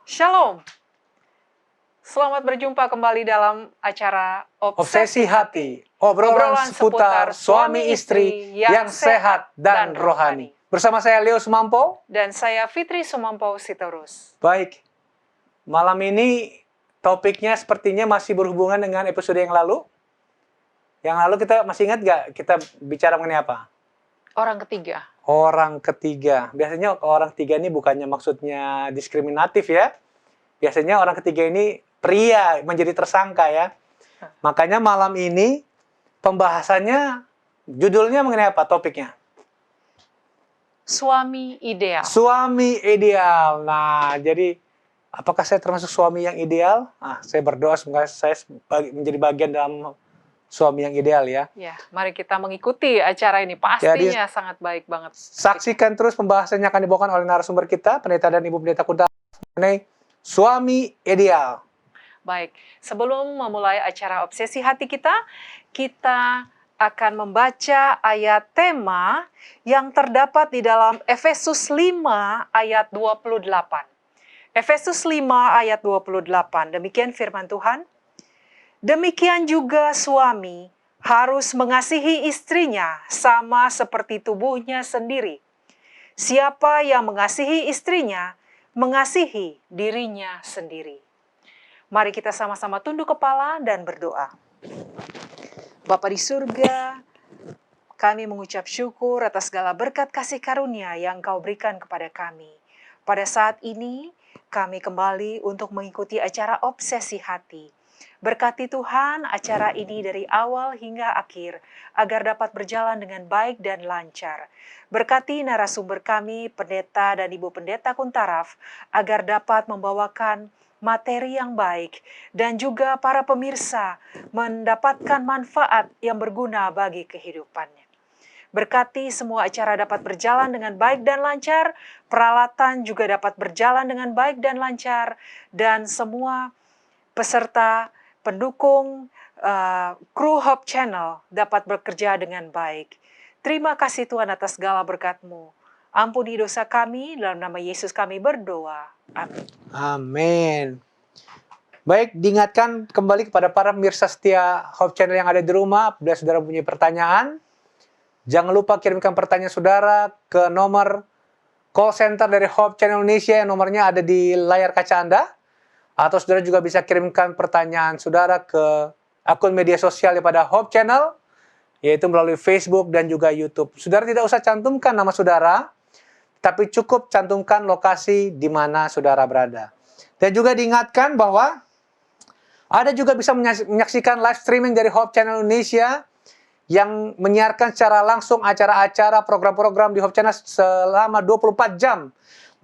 Shalom. Selamat berjumpa kembali dalam acara Obsesi Hati, obrolan seputar suami istri yang sehat dan rohani. Bersama saya Leo Sumampo. Dan saya Fitri Sumampo Sitorus. Baik, malam ini topiknya sepertinya masih berhubungan dengan episode yang lalu. Yang lalu kita masih ingat gak kita bicara mengenai apa? Orang ketiga. Orang ketiga. Biasanya orang ketiga ini bukannya maksudnya diskriminatif ya. Biasanya orang ketiga ini pria menjadi tersangka ya. Makanya malam ini pembahasannya judulnya mengenai apa topiknya? Suami ideal. Suami ideal. Nah, jadi apakah saya termasuk suami yang ideal? Saya berdoa semoga saya menjadi bagian dalam suami yang ideal ya. Ya, mari kita mengikuti acara ini. Pastinya sangat baik banget. Saksikan terus pembahasannya akan dibawakan oleh narasumber kita, Pendeta dan Ibu Pendeta Kuntaraf mengenai suami ideal. Baik, sebelum memulai acara Obsesi Hati kita akan membaca ayat tema yang terdapat di dalam Efesus 5 ayat 28. Efesus 5 ayat 28, demikian firman Tuhan. Demikian juga suami harus mengasihi istrinya sama seperti tubuhnya sendiri. Siapa yang mengasihi istrinya, mengasihi dirinya sendiri. Mari kita sama-sama tunduk kepala dan berdoa. Bapa di surga, kami mengucap syukur atas segala berkat kasih karunia yang Kau berikan kepada kami. Pada saat ini, kami kembali untuk mengikuti acara Obsesi Hati. Berkati Tuhan acara ini dari awal hingga akhir, agar dapat berjalan dengan baik dan lancar. Berkati narasumber kami, Pendeta dan Ibu Pendeta Kuntaraf, agar dapat membawakan materi yang baik, dan juga para pemirsa mendapatkan manfaat yang berguna bagi kehidupannya. Berkati semua acara dapat berjalan dengan baik dan lancar, peralatan juga dapat berjalan dengan baik dan lancar, dan semua peserta pendukung kru Hope Channel dapat bekerja dengan baik. Terima kasih Tuhan atas segala berkat-Mu. Ampuni dosa kami, dalam nama Yesus kami berdoa. Amin. Amin. Baik, diingatkan kembali kepada para pemirsa setia Hope Channel yang ada di rumah, bila saudara punya pertanyaan, jangan lupa kirimkan pertanyaan saudara ke nomor call center dari Hope Channel Indonesia yang nomornya ada di layar kaca Anda. Atau saudara juga bisa kirimkan pertanyaan saudara ke akun media sosial daripada Hope Channel, yaitu melalui Facebook dan juga YouTube. Saudara tidak usah cantumkan nama saudara, tapi cukup cantumkan lokasi di mana saudara berada. Dan juga diingatkan bahwa ada juga bisa menyaksikan live streaming dari Hope Channel Indonesia yang menyiarkan secara langsung acara-acara, program-program di Hope Channel selama 24 jam.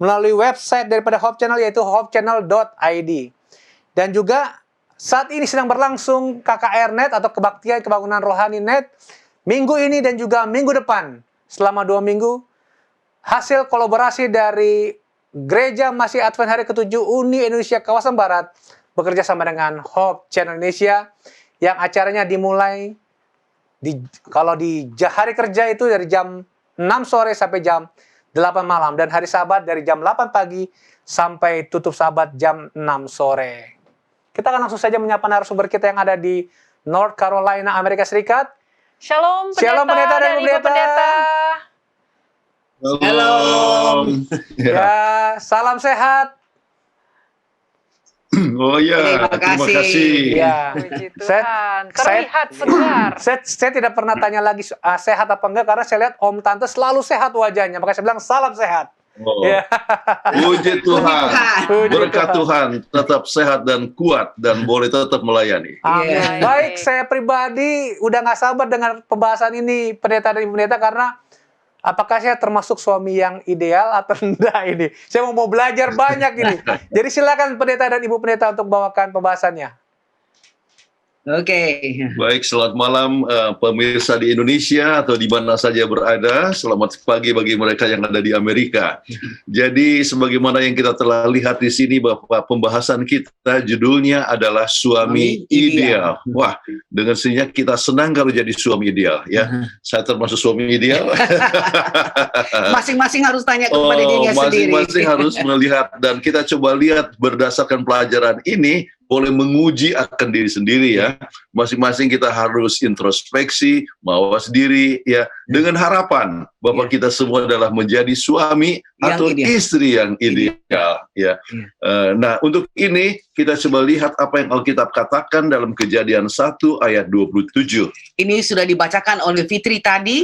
Melalui website daripada Hope Channel yaitu hopechannel.id. Dan juga saat ini sedang berlangsung KKR Net atau Kebaktian Kebangunan Rohani Net. Minggu ini dan juga minggu depan selama 2 minggu. Hasil kolaborasi dari Gereja Masih Advent Hari ke-7 Uni Indonesia Kawasan Barat bekerja sama dengan Hope Channel Indonesia yang acaranya dimulai kalau di hari kerja itu dari jam 6 sore sampai jam 8 malam, dan hari Sabat dari jam 8 pagi sampai tutup Sabat jam 6 sore. Kita akan langsung saja menyapa narasumber kita yang ada di North Carolina, Amerika Serikat. Shalom pendeta, Shalom pendeta dan Ibu Pendeta. Shalom. Ya, salam sehat. Oh ya, terima kasih. Ya. Puji Tuhan, terlihat segar. Saya tidak pernah tanya lagi sehat apa enggak, karena saya lihat Om Tante selalu sehat wajahnya. Makanya saya bilang salam sehat. Oh. Ya. Puji Tuhan, Puji berkat Tuhan. tetap sehat dan kuat dan boleh tetap melayani. Amin. Yeah. Baik, saya pribadi udah nggak sabar dengan pembahasan ini, pendeta dan ibu pendeta, karena apakah saya termasuk suami yang ideal atau enggak ini? Saya mau belajar banyak ini. Jadi silakan pendeta dan ibu pendeta untuk bawakan pembahasannya. Oke. Baik, selamat malam pemirsa di Indonesia atau di mana saja berada. Selamat pagi bagi mereka yang ada di Amerika. Jadi, sebagaimana yang kita telah lihat di sini bahwa pembahasan kita judulnya adalah suami ideal. Wah, dengan sininya kita senang kalau jadi suami ideal, ya. Saya termasuk suami ideal. Masing-masing harus tanya kepada dirinya sendiri. Masing-masing harus melihat, dan kita coba lihat berdasarkan pelajaran ini boleh menguji akan diri sendiri, ya. Masing-masing kita harus introspeksi, mawas diri, ya, dengan harapan bahwa kita semua adalah menjadi suami Yang atau ideal. istri yang ideal, ya. Nah, untuk ini kita coba lihat apa yang Alkitab katakan dalam Kejadian 1 ayat 27. Ini sudah dibacakan oleh Fitri tadi.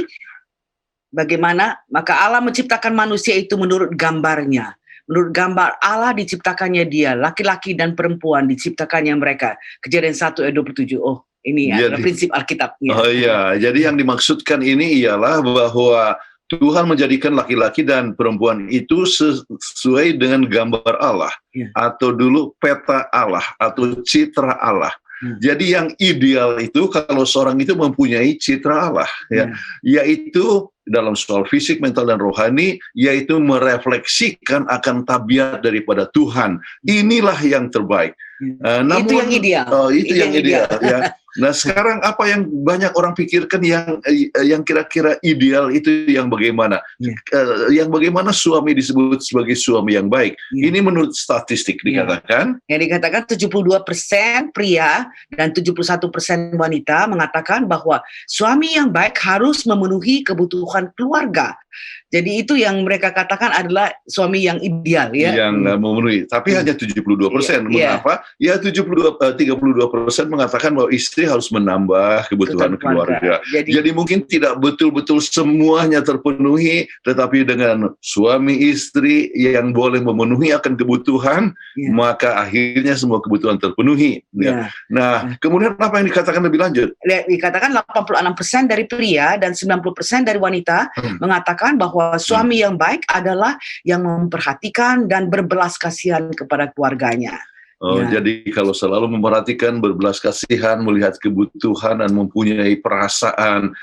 Bagaimana? Maka Allah menciptakan manusia itu menurut gambarnya. Menurut gambar Allah diciptakannya dia, laki-laki dan perempuan diciptakannya mereka. Kejadian 1 ayat 27. Oh, ini adalah prinsip Alkitab. Oh iya, jadi yang dimaksudkan ini ialah bahwa Tuhan menjadikan laki-laki dan perempuan itu sesuai dengan gambar Allah, atau dulu peta Allah, atau citra Allah. Jadi yang ideal itu kalau seorang itu mempunyai citra Allah, ya, yaitu dalam soal fisik, mental, dan rohani, yaitu merefleksikan akan tabiat daripada Tuhan. Inilah yang terbaik. Namun, itu yang ideal. Itu yang ideal. Ya. Nah, sekarang apa yang banyak orang pikirkan yang kira-kira ideal itu yang bagaimana? Yang bagaimana suami disebut sebagai suami yang baik? Ini menurut statistik dikatakan. Yang dikatakan 72% pria dan 71% wanita mengatakan bahwa suami yang baik harus memenuhi kebutuhan keluarga. Jadi itu yang mereka katakan adalah suami yang ideal, ya. Yang memenuhi, tapi hanya 72%. Mengapa? Ya 32% mengatakan bahwa istri harus menambah kebutuhan keluarga. Jadi mungkin tidak betul-betul semuanya terpenuhi, tetapi dengan suami istri yang boleh memenuhi akan kebutuhan, maka akhirnya semua kebutuhan terpenuhi. Nah, kemudian apa yang dikatakan lebih lanjut? Dikatakan 86% dari pria dan 90% dari wanita mengatakan bahwa suami yang baik adalah yang memperhatikan dan berbelas kasihan kepada keluarganya. Jadi kalau selalu memperhatikan, berbelas kasihan, melihat kebutuhan dan mempunyai perasaan,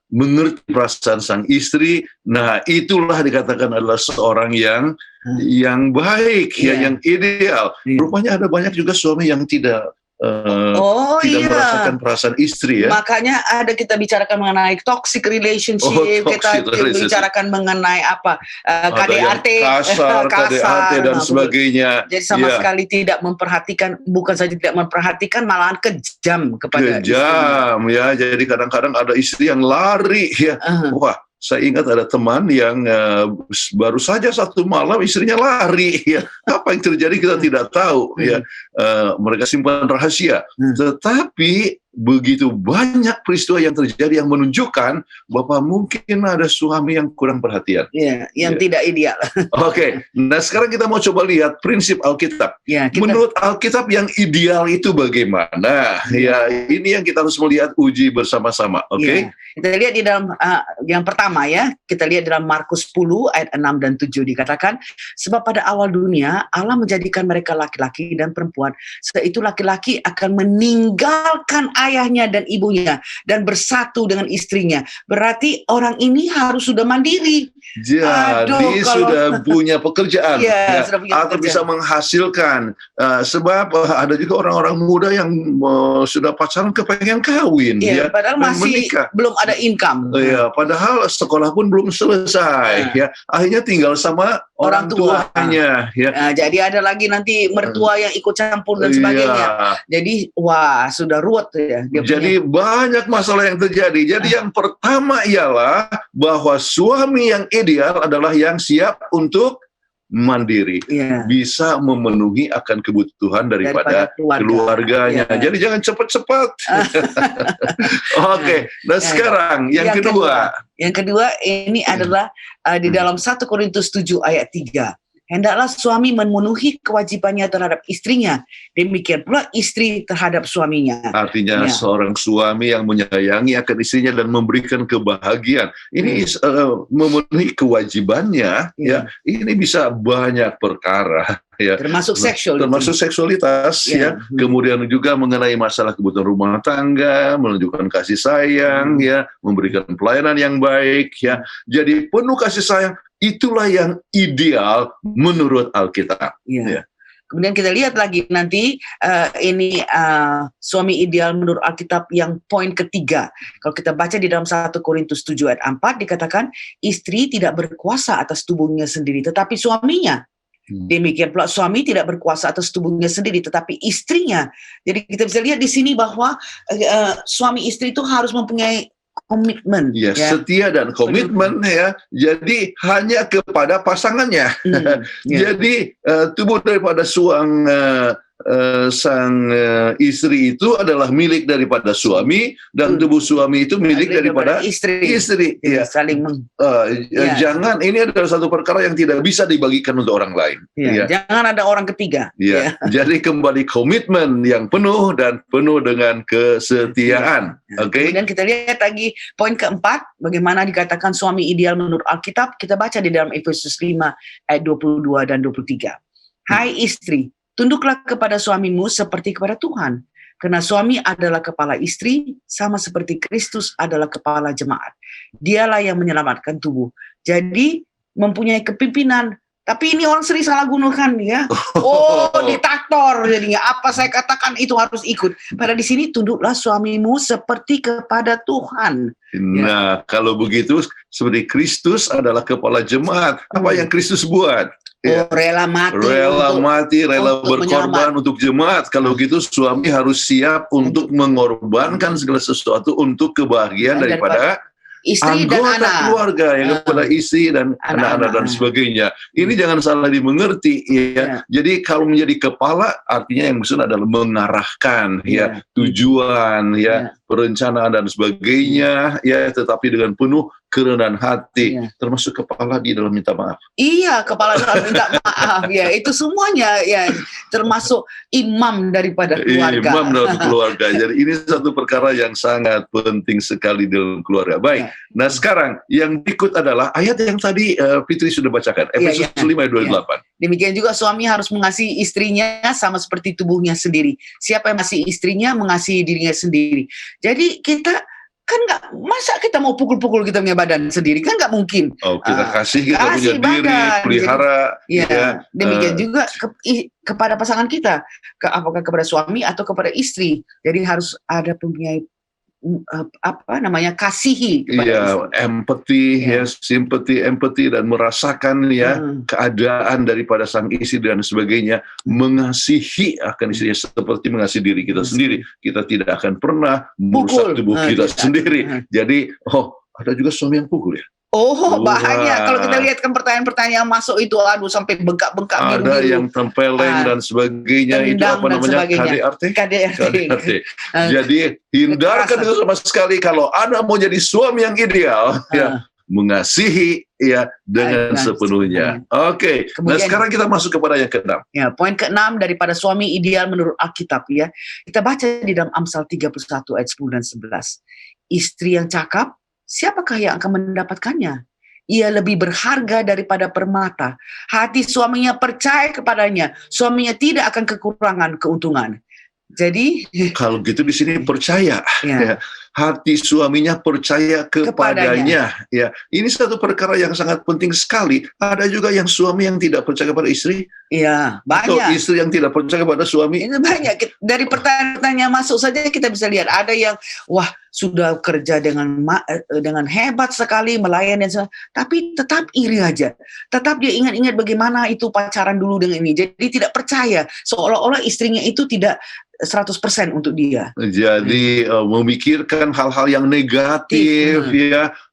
mengerti perasaan sang istri, nah itulah dikatakan adalah seorang yang baik, yang ideal. Rupanya ada banyak juga suami yang tidak merasakan perasaan istri, ya. Makanya kita bicarakan mengenai toxic relationship, kita bicarakan mengenai KDRT, KDRT dan sebagainya. Jadi sama sekali tidak memperhatikan, bukan saja tidak memperhatikan, malahan kejam kepada kejam, ya. Jadi kadang-kadang ada istri yang lari, ya. Wah, saya ingat ada teman yang baru saja satu malam istrinya lari, ya. Apa yang terjadi kita tidak tahu, ya. Mereka simpan rahasia. Tetapi begitu banyak peristiwa yang terjadi yang menunjukkan bahwa mungkin ada suami yang kurang perhatian. Yang tidak ideal. Oke, nah sekarang kita mau coba lihat prinsip Alkitab. Menurut Alkitab yang ideal itu bagaimana? Ya, ini yang kita harus melihat, uji bersama-sama. Oke? Kita lihat di dalam yang pertama, ya. Kita lihat dalam Markus 10 ayat 6 dan 7 dikatakan, sebab pada awal dunia Allah menjadikan mereka laki-laki dan perempuan. Setelah itu laki-laki akan meninggalkan ayahnya dan ibunya dan bersatu dengan istrinya. Berarti orang ini harus sudah mandiri. Jadi sudah punya pekerjaan, atau bisa menghasilkan. Sebab ada juga orang-orang muda yang sudah pacaran kepengen kawin, padahal masih menikah. Belum ada income. Padahal sekolah pun belum selesai, ya. Akhirnya tinggal sama orang tuanya, ya. Jadi ada lagi nanti mertua yang ikut campur dan sebagainya. Jadi sudah ruwet, ya. Jadi banyak masalah yang terjadi. Jadi yang pertama ialah bahwa suami yang ideal adalah yang siap untuk mandiri, bisa memenuhi akan kebutuhan daripada keluarganya. Jadi jangan cepat-cepat. Oke, nah sekarang yang kedua. Yang kedua ini adalah di dalam 1 Korintus 7 ayat 3. hendaklah suami memenuhi kewajibannya terhadap istrinya, demikian pula istri terhadap suaminya. Artinya Ya. seorang suami yang menyayangi akan istrinya dan memberikan kebahagiaan. Ini memenuhi kewajibannya, ya. Ini bisa banyak perkara, ya. Termasuk seksual. Termasuk seksualitas, ya. Kemudian juga mengenai masalah kebutuhan rumah tangga, menunjukkan kasih sayang, ya, memberikan pelayanan yang baik, ya. Jadi penuh kasih sayang, itulah yang ideal menurut Alkitab. Ya. Ya. Kemudian kita lihat lagi nanti ini suami ideal menurut Alkitab yang poin ketiga. Kalau kita baca di dalam 1 Korintus 7 ayat 4 dikatakan istri tidak berkuasa atas tubuhnya sendiri tetapi suaminya. Demikian pula suami tidak berkuasa atas tubuhnya sendiri tetapi istrinya. Jadi kita bisa lihat di sini bahwa suami istri itu harus mempunyai komitmen, Ya, setia dan komitmen, ya. Jadi hanya kepada pasangannya. Jadi tubuh daripada sang istri itu adalah milik daripada suami dan tubuh suami itu milik daripada istri. Ya. Saling Jangan, ini adalah satu perkara yang tidak bisa dibagikan untuk orang lain. Ya. Jangan ada orang ketiga. Ya. Jadi kembali komitmen yang penuh dan penuh dengan kesetiaan. Oke. Kemudian kita lihat lagi poin keempat, bagaimana dikatakan suami ideal menurut Alkitab. Kita baca di dalam Efesus 5 ayat 22 dan 23. Hai istri, tunduklah kepada suamimu seperti kepada Tuhan. Karena suami adalah kepala istri, sama seperti Kristus adalah kepala jemaat. Dialah yang menyelamatkan tubuh. Jadi mempunyai kepimpinan. Tapi ini orang sering salah gunakan, ya. Oh, diktator jadinya. Apa saya katakan itu harus ikut. Padahal di sini tunduklah suamimu seperti kepada Tuhan. Nah, kalau begitu seperti Kristus adalah kepala jemaat. Apa yang Kristus buat? Ya. Rela mati, rela berkorban untuk jemaat. Kalau gitu suami harus siap untuk mengorbankan segala sesuatu untuk kebahagiaan daripada istri anggota dan anak. Keluarga, yang kepada istri dan anak-anak dan sebagainya. Ini jangan salah dimengerti, ya. Jadi kalau menjadi kepala artinya yang maksud adalah mengarahkan, ya, tujuan, ya, perencanaan dan sebagainya, ya, tetapi dengan penuh kerendahan hati, termasuk kepala di dalam minta maaf. Iya, kepala dalam minta maaf, ya, itu semuanya, ya, termasuk imam daripada keluarga. Imam dalam keluarga. Jadi ini satu perkara yang sangat penting sekali dalam keluarga. Baik. Nah sekarang yang berikut adalah ayat yang tadi Fitri sudah bacakan, Efesus 5 ayat 28. Demikian juga suami harus mengasihi istrinya sama seperti tubuhnya sendiri. Siapa yang mengasihi istrinya mengasihi dirinya sendiri. Jadi kita kan masa kita mau pukul-pukul kita punya badan sendiri, kan nggak mungkin. Oh, kita kasih kita punya diri, pelihara. Demikian juga kepada pasangan kita, apakah kepada suami atau kepada istri. Jadi harus ada mempunyai kasihi kepada empati, simpati, empati, dan merasakan keadaan daripada sang istri dan sebagainya, mengasihi akan istrinya seperti mengasihi diri kita sendiri. Kita tidak akan pernah merusak tubuh kita sendiri. Jadi, ada juga suami yang pukul, ya. Bahaya kalau kita lihat kan pertanyaan-pertanyaan yang masuk itu, sampai bengkak-bengkak. Ada yang tempeleng dan sebagainya, itu apa namanya, KDRT. Jadi hindarkan itu sama sekali. Kalau Anda mau jadi suami yang ideal, mengasihi, dengan sepenuhnya. Oke. Nah sekarang kita masuk kepada yang ke-6. Ya, poin ke-6 daripada suami ideal menurut Alkitab, ya. Kita baca di dalam Amsal 31 ayat 10 dan 11. Istri yang cakap, siapakah yang akan mendapatkannya? Ia lebih berharga daripada permata. Hati suaminya percaya kepadanya. Suaminya tidak akan kekurangan keuntungan. Jadi kalau gitu di sini percaya, hati suaminya percaya kepadanya. Ya, ini satu perkara yang sangat penting sekali. Ada juga yang suami yang tidak percaya kepada istri. Iya, banyak. Atau istri yang tidak percaya kepada suami. Ini banyak. Dari pertanyaan masuk saja kita bisa lihat. Ada yang sudah kerja dengan hebat sekali, melayani, tapi tetap iri aja. Tetap dia ingat-ingat bagaimana itu pacaran dulu dengan ini. Jadi tidak percaya. Seolah-olah istrinya itu tidak 100% untuk dia. Jadi memikirkan hal-hal yang negatif,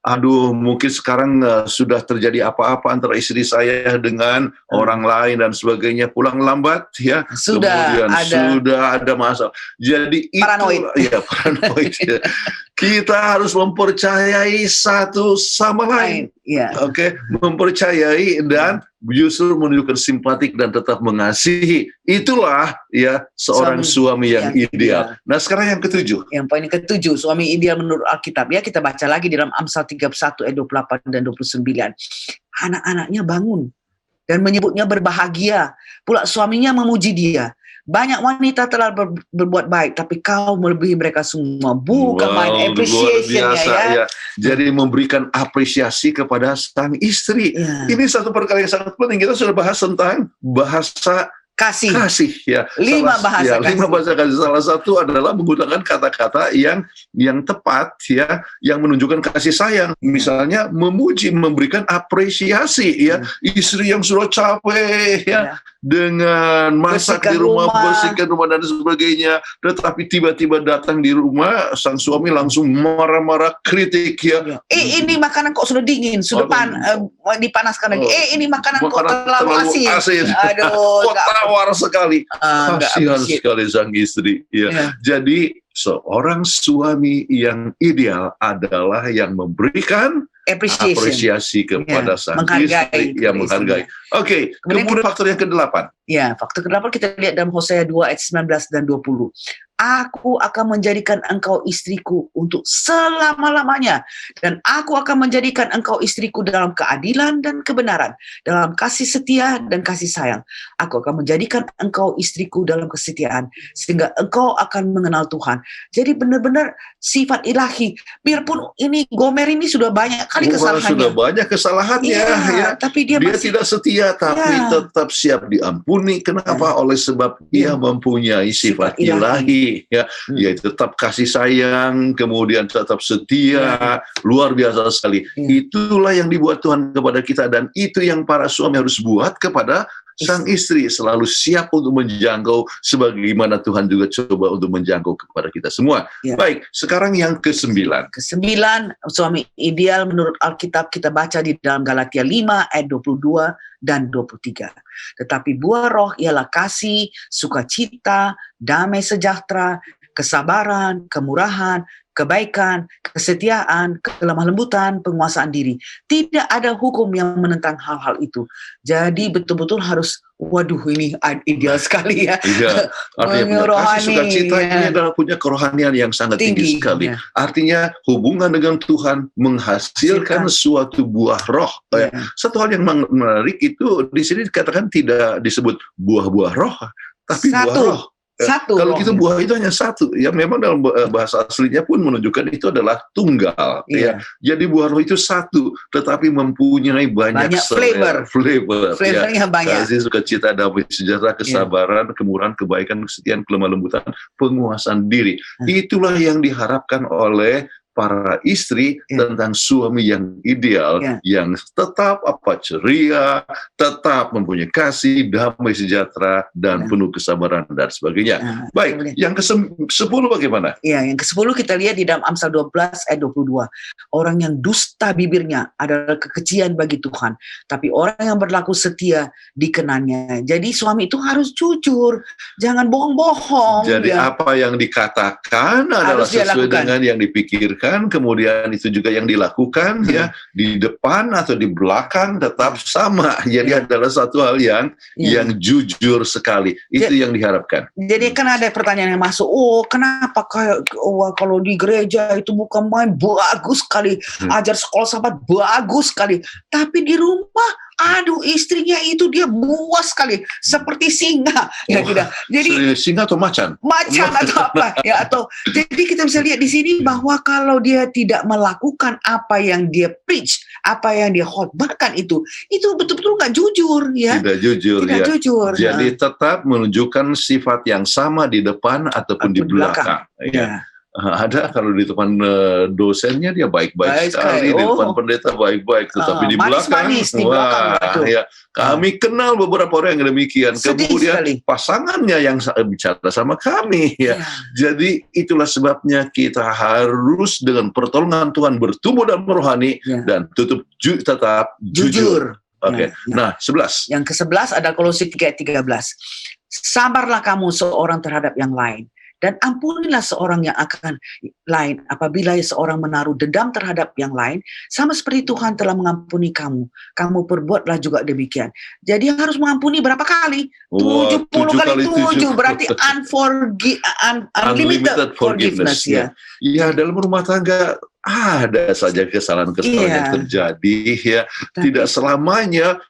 aduh mungkin sekarang sudah terjadi apa-apa antara istri saya dengan orang lain dan sebagainya, pulang lambat ya, kemudian sudah ada masalah. Jadi paranoid. itu ya paranoid. Ya. Kita harus mempercayai satu sama lain. Ya. Oke, mempercayai dan justru menunjukkan simpatik dan tetap mengasihi. Itulah ya seorang suami yang ideal. Nah, sekarang yang ketujuh. Yang poin ketujuh, suami ideal menurut Alkitab. Ya, kita baca lagi di dalam Amsal 31 ayat 28 dan 29. Anak-anaknya bangun dan menyebutnya berbahagia. Pula suaminya memuji dia. Banyak wanita telah berbuat baik, tapi kau melebihi mereka semua. Bukan main appreciation ya. Jadi memberikan apresiasi kepada sang istri. Ya. Ini satu perkara yang sangat penting. Kita sudah bahas tentang bahasa kasih ya. 5 bahasa kasih. 5 bahasa kasih. Salah satu adalah menggunakan kata-kata yang tepat ya, yang menunjukkan kasih sayang. Misalnya memuji, memberikan apresiasi ya. Istri yang sudah capek ya. Dengan masak di rumah, bersihkan rumah dan sebagainya, tetapi tiba-tiba datang di rumah, sang suami langsung marah-marah, kritik ya. Ini makanan kok sudah dingin, sudah dipanaskan lagi. Ini makanan kok terlalu asin. Aduh, kok tawar sekali. Kasihan sekali sang istri. Ya. Jadi seorang suami yang ideal adalah yang memberikan apresiasi kepada sang istri, yang menghargai. Oke, kemudian faktor yang ke-8. Ya, faktor ke-8 kita lihat dalam Hosea 2 ayat 19 dan 20. Aku akan menjadikan engkau istriku untuk selama-lamanya, dan aku akan menjadikan engkau istriku dalam keadilan dan kebenaran, dalam kasih setia dan kasih sayang. Aku akan menjadikan engkau istriku dalam kesetiaan, sehingga engkau akan mengenal Tuhan. Jadi benar-benar sifat ilahi. Biarpun ini Gomer ini sudah banyak kali kesalahannya. Sudah banyak kesalahannya. Ya. Tapi dia masih tidak setia, tapi tetap siap diampuni. Kenapa? Oleh sebab dia mempunyai sifat ilahi. Ya, yaitu tetap kasih sayang, kemudian tetap setia, luar biasa sekali. Itulah yang dibuat Tuhan kepada kita, dan itu yang para suami harus buat kepada sang istri, selalu siap untuk menjangkau sebagaimana Tuhan juga coba untuk menjangkau kepada kita semua. Baik, sekarang yang ke-9. Ke-9, suami ideal menurut Alkitab kita baca di dalam Galatia 5 ayat 22 dan 23. Tetapi buah roh ialah kasih, sukacita, damai sejahtera, kesabaran, kemurahan, kebaikan, kesetiaan, kelemah lembutan, penguasaan diri. Tidak ada hukum yang menentang hal-hal itu. Jadi betul-betul harus, waduh ini ideal sekali ya. Iya, artinya kasih sukacita ini adalah punya kerohanian yang sangat tinggi sekali. Ya. Artinya hubungan dengan Tuhan menghasilkan suatu buah roh. Ya. Satu hal yang menarik itu di sini dikatakan tidak disebut buah-buah roh, tapi buah roh. Kalau gitu buah itu hanya satu, ya memang dalam bahasa aslinya pun menunjukkan itu adalah tunggal, ya. Jadi buah roh itu satu, tetapi mempunyai banyak flavornya banyak. Kasih, sukacita, damai sejahtera, kesabaran, kemurahan, kebaikan, kesetiaan, kelemah lembutan, penguasaan diri. Itulah yang diharapkan oleh para istri tentang suami yang ideal, yang tetap ceria, tetap mempunyai kasih, damai sejahtera, dan penuh kesabaran dan sebagainya. Baik, yang ke-10 bagaimana? Ya, yang ke-10 kita lihat di dalam Amsal 12 ayat 22. Orang yang dusta bibirnya adalah kekejian bagi Tuhan, tapi orang yang berlaku setia dikenannya. Jadi suami itu harus jujur, jangan bohong-bohong. Jadi apa yang dikatakan adalah sesuai dengan yang dipikirkan, kemudian itu juga yang dilakukan ya, di depan atau di belakang tetap sama. Jadi adalah satu hal yang jujur sekali. Itu yang diharapkan. Jadi kan ada pertanyaan yang masuk, kenapa kalau di gereja itu bukan main bagus sekali, ajar sekolah sahabat bagus sekali, tapi di rumah istrinya itu dia buas sekali seperti singa. Tidak. Jadi singa atau macan? Macan atau apa? Jadi kita bisa lihat di sini bahwa kalau dia tidak melakukan apa yang dia preach, apa yang dia khotbahkan itu betul-betul nggak jujur ya. Tidak jujur. Jadi tetap menunjukkan sifat yang sama di depan ataupun di belakang. Ada kalau di depan dosennya dia baik-baik Baik sekali, sekali. di depan Oh. pendeta baik-baik, tetapi di belakang, Manis-manis di belakang, waduh. ya, kami kenal beberapa orang yang demikian. Sedih Kemudian sekali. pasangannya yang bicara sama kami, ya. Jadi itulah sebabnya kita harus dengan pertolongan Tuhan bertumbuh dalam rohani Ya. dan tetap jujur. Oke. Ya, ya. Nah, 11. Yang ke-11 ada Kolose 3 ayat 13. Sabarlah kamu seorang terhadap yang lain, dan ampunilah seorang yang akan lain apabila seorang menaruh dendam terhadap yang lain, sama seperti Tuhan telah mengampuni kamu. Kamu perbuatlah juga demikian. Jadi harus mengampuni berapa kali? Wah, 70 kali 7 7. berarti unlimited forgiveness ya. Ya, dalam rumah tangga ada saja kesalahan-kesalahan Iya. yang terjadi, ya. Tapi- Tidak selamanya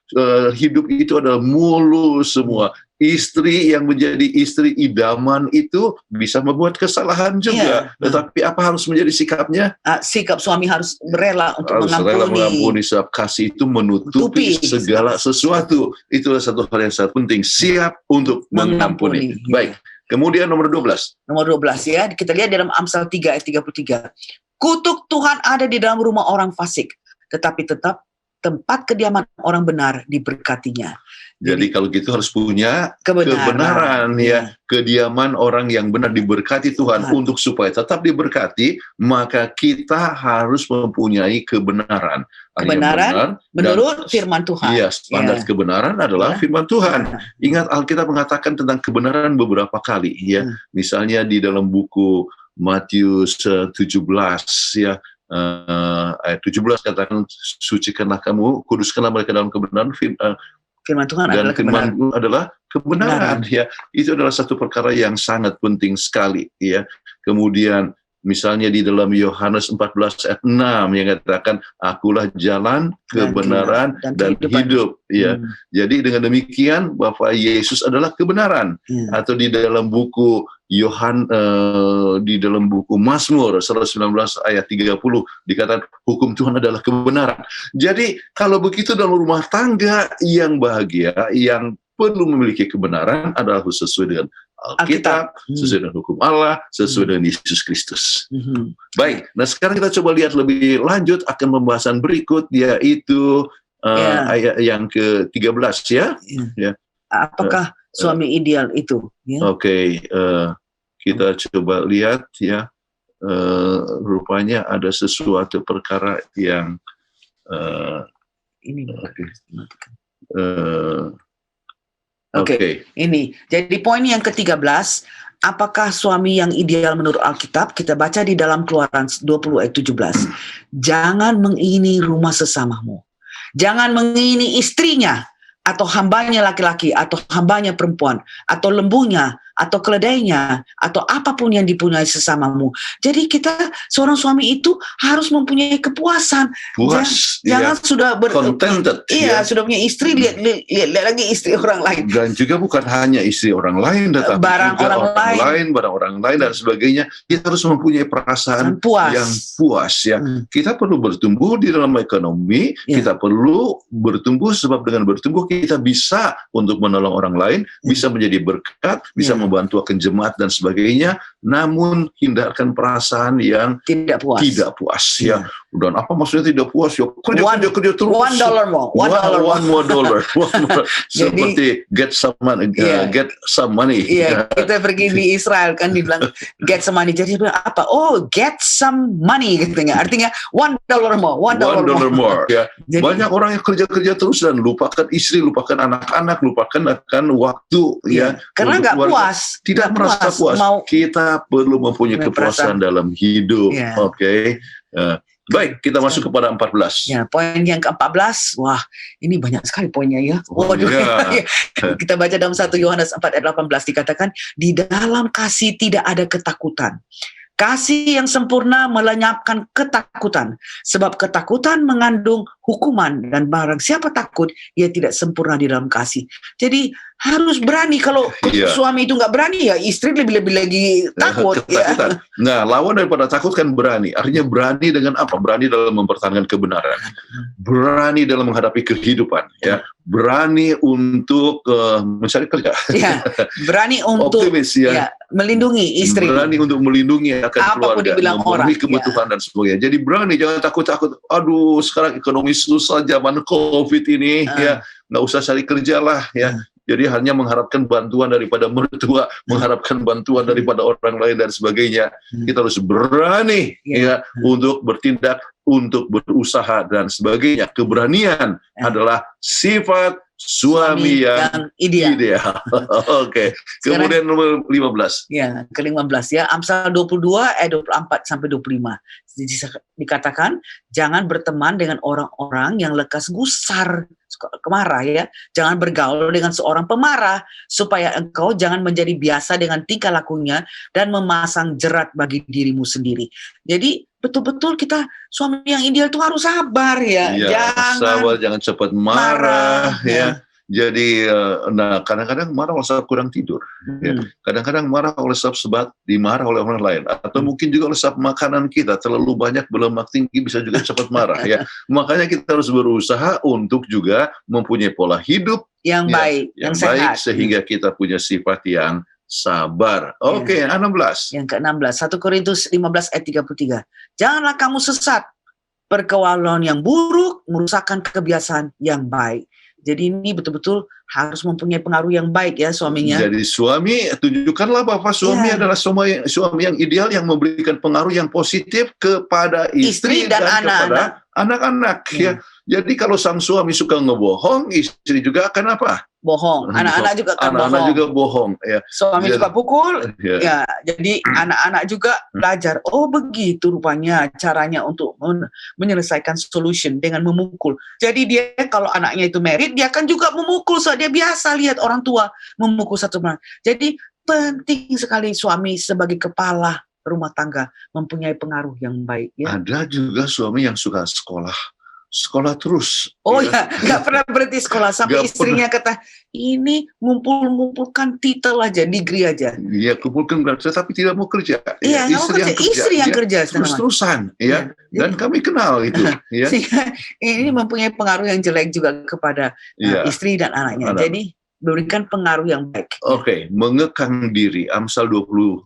hidup itu adalah mulus semua. Istri yang menjadi istri idaman itu bisa membuat kesalahan juga. Iya. Tetapi apa harus menjadi sikapnya? Sikap suami harus rela untuk Harus rela mengampuni. mengampuni, sebab kasih itu menutupi Tutupi segala sesuatu. Itulah satu hal yang sangat penting, siap untuk mengampuni. Mengampuni, Baik, kemudian nomor 12. Nomor 12 ya, kita lihat dalam Amsal 3 ayat 33. Kutuk Tuhan ada di dalam rumah orang fasik, tetapi tetap tempat kediaman orang benar diberkatinya. Jadi kalau gitu harus punya kebenaran, kebenaran, ya. Kediaman orang yang benar diberkati Tuhan. Tuhan. Untuk supaya tetap diberkati, maka kita harus mempunyai kebenaran. Yang Kebenaran benar menurut dan- firman Tuhan. Iya, standar Ya. kebenaran adalah firman Tuhan. Ingat Alkitab mengatakan tentang kebenaran beberapa kali, ya. Misalnya di dalam buku Matius 17, ya, ayat 17 katakan, sucikanlah kamu, kuduskanlah mereka dalam kebenaran, Firman Tuhan dan adalah kebenaran. firman adalah kebenaran, ya. Itu adalah satu perkara yang sangat penting sekali, ya. Kemudian misalnya di dalam Yohanes 14 ayat 6 yang katakan, akulah jalan, kebenaran, dan hidup, ya. Jadi dengan demikian bahwa Yesus adalah kebenaran. Ya. Atau di dalam buku di dalam buku Mazmur 119 ayat 30 dikatakan hukum Tuhan adalah kebenaran. Jadi kalau begitu dalam rumah tangga yang bahagia, yang perlu memiliki kebenaran adalah sesuai dengan Alkitab, sesuai dengan hukum Allah, sesuai dengan Yesus Kristus. Baik, nah sekarang kita coba lihat lebih lanjut akan pembahasan berikut, yaitu ayat yang ke-13, ya. Ya. Apakah suami ideal itu? Ya. Oke, kita coba lihat, ya. Rupanya ada sesuatu perkara yang Ini. Oke. Ini. Jadi poin yang ke-13, apakah suami yang ideal menurut Alkitab? Kita baca di dalam Keluaran 20 ayat 17. Jangan mengingini rumah sesamamu. Jangan mengingini istrinya, atau hambanya laki-laki, atau hambanya perempuan, atau lembunya, atau keledainya, atau apapun yang dipunyai sesamamu. Jadi kita, seorang suami itu harus mempunyai kepuasan. Puas, Jangan sudah contented, iya, ya. sudah punya istri, lihat lagi istri orang lain. Dan juga bukan hanya istri orang lain, tetapi Barang juga orang lain. barang orang lain dan sebagainya. Kita harus mempunyai perasaan Puas. yang puas, ya. Kita perlu bertumbuh di dalam ekonomi, kita perlu bertumbuh sebab dengan bertumbuh kita bisa untuk menolong orang lain, bisa menjadi berkat, bisa membantu akan jemaat dan sebagainya. Namun hindarkan perasaan yang tidak puas. ya. Dan apa maksudnya tidak puas? Ya kerja terus. $1 more. One more dollar. Seperti get some money. Iya, kita pergi di Israel kan dibilang get some money. Jadi dia bilang apa? Oh, get some money katanya. Artinya $1 more. $1 more. Ya. Jadi, banyak orang yang kerja terus dan lupakan istri, lupakan anak-anak, lupakan akan waktu, ya. Karena nggak puas. Tidak merasa puas. Kita perlu mempunyai kepuasan dalam hidup. Oke. Baik, kita masuk kepada 14. Ya, poin yang ke-14. Wah, ini banyak sekali poinnya ya. Waduh. Kita baca dalam 1 Yohanes 4 ayat 18 dikatakan, di dalam kasih tidak ada ketakutan. Kasih yang sempurna melenyapkan ketakutan. Sebab ketakutan mengandung hukuman, dan barang siapa takut, ia tidak sempurna di dalam kasih. Jadi harus berani. Kalau Iya. suami itu nggak berani, ya istri lebih-lebih lagi takut. Ya. Ketakutan. Nah, lawan daripada takut kan berani. Artinya berani dengan apa? Berani dalam mempertahankan kebenaran. Berani dalam menghadapi kehidupan. Ya. Berani untuk mencari kerja. Ya, berani untuk Optimis ya. ya, melindungi istri. Berani untuk melindungi akan Apapun keluarga, dibilang memenuhi orang, kebutuhan dan sebagainya. Jadi berani, jangan takut-takut. Aduh, sekarang ekonomi susah zaman COVID ini, ya nggak usah cari kerja lah, ya. Jadi hanya mengharapkan bantuan daripada mertua, mengharapkan bantuan daripada orang lain dan sebagainya. Kita harus berani, ya, untuk bertindak, untuk berusaha dan sebagainya. Keberanian adalah sifat suami yang ideal. Oke. Kemudian nomor 15. Ya, ke-15 ya. Amsal 22 ayat 24 sampai 25. Dikatakan, jangan berteman dengan orang-orang yang lekas gusar, kemarah ya. Jangan bergaul dengan seorang pemarah, supaya engkau jangan menjadi biasa dengan tingkah lakunya dan memasang jerat bagi dirimu sendiri. Jadi betul-betul kita suami yang ideal itu harus sabar ya. Jangan sabar, jangan cepat marah ya. Jadi kadang-kadang marah oleh sebab kurang tidur, ya. Kadang-kadang marah oleh sebab dimarah oleh orang lain, atau mungkin juga oleh sebab makanan kita terlalu banyak berlemak tinggi, bisa juga cepat marah ya. Makanya kita harus berusaha untuk juga mempunyai pola hidup yang baik, yang sehat, baik, sehingga kita punya sifat yang sabar. Oke, 16. Yang ke-16, 1 Korintus 15 ayat 33. Janganlah kamu sesat, pergaulan yang buruk merusakkan kebiasaan yang baik. Jadi ini betul-betul harus mempunyai pengaruh yang baik ya suaminya. Jadi suami, tunjukkanlah bahwa suami adalah suami yang ideal, yang memberikan pengaruh yang positif kepada istri dan kepada anak-anak. Ya. Jadi kalau sang suami suka ngebohong, istri juga akan apa? Bohong. Anak-anak juga akan bohong. Anak-anak juga bohong. Ya. Suami suka pukul, ya. Jadi anak-anak juga belajar. Oh begitu rupanya caranya untuk menyelesaikan solution dengan memukul. Jadi dia kalau anaknya itu married, dia akan juga memukul. So dia biasa lihat orang tua memukul satu orang. Jadi penting sekali suami sebagai kepala rumah tangga mempunyai pengaruh yang baik. Ya. Ada juga suami yang suka sekolah terus. Oh ya, nggak pernah berhenti sekolah sampai istrinya kata ini ngumpulkan titel aja, degree aja. Iya, kumpulkan tapi tidak mau kerja. Iya, istri yang kerja terus-terusan, ya. Dan kami kenal itu. Ya. Ini mempunyai pengaruh yang jelek juga kepada istri dan anaknya. Jadi memberikan pengaruh yang baik. Oke, mengekang diri. Amsal 23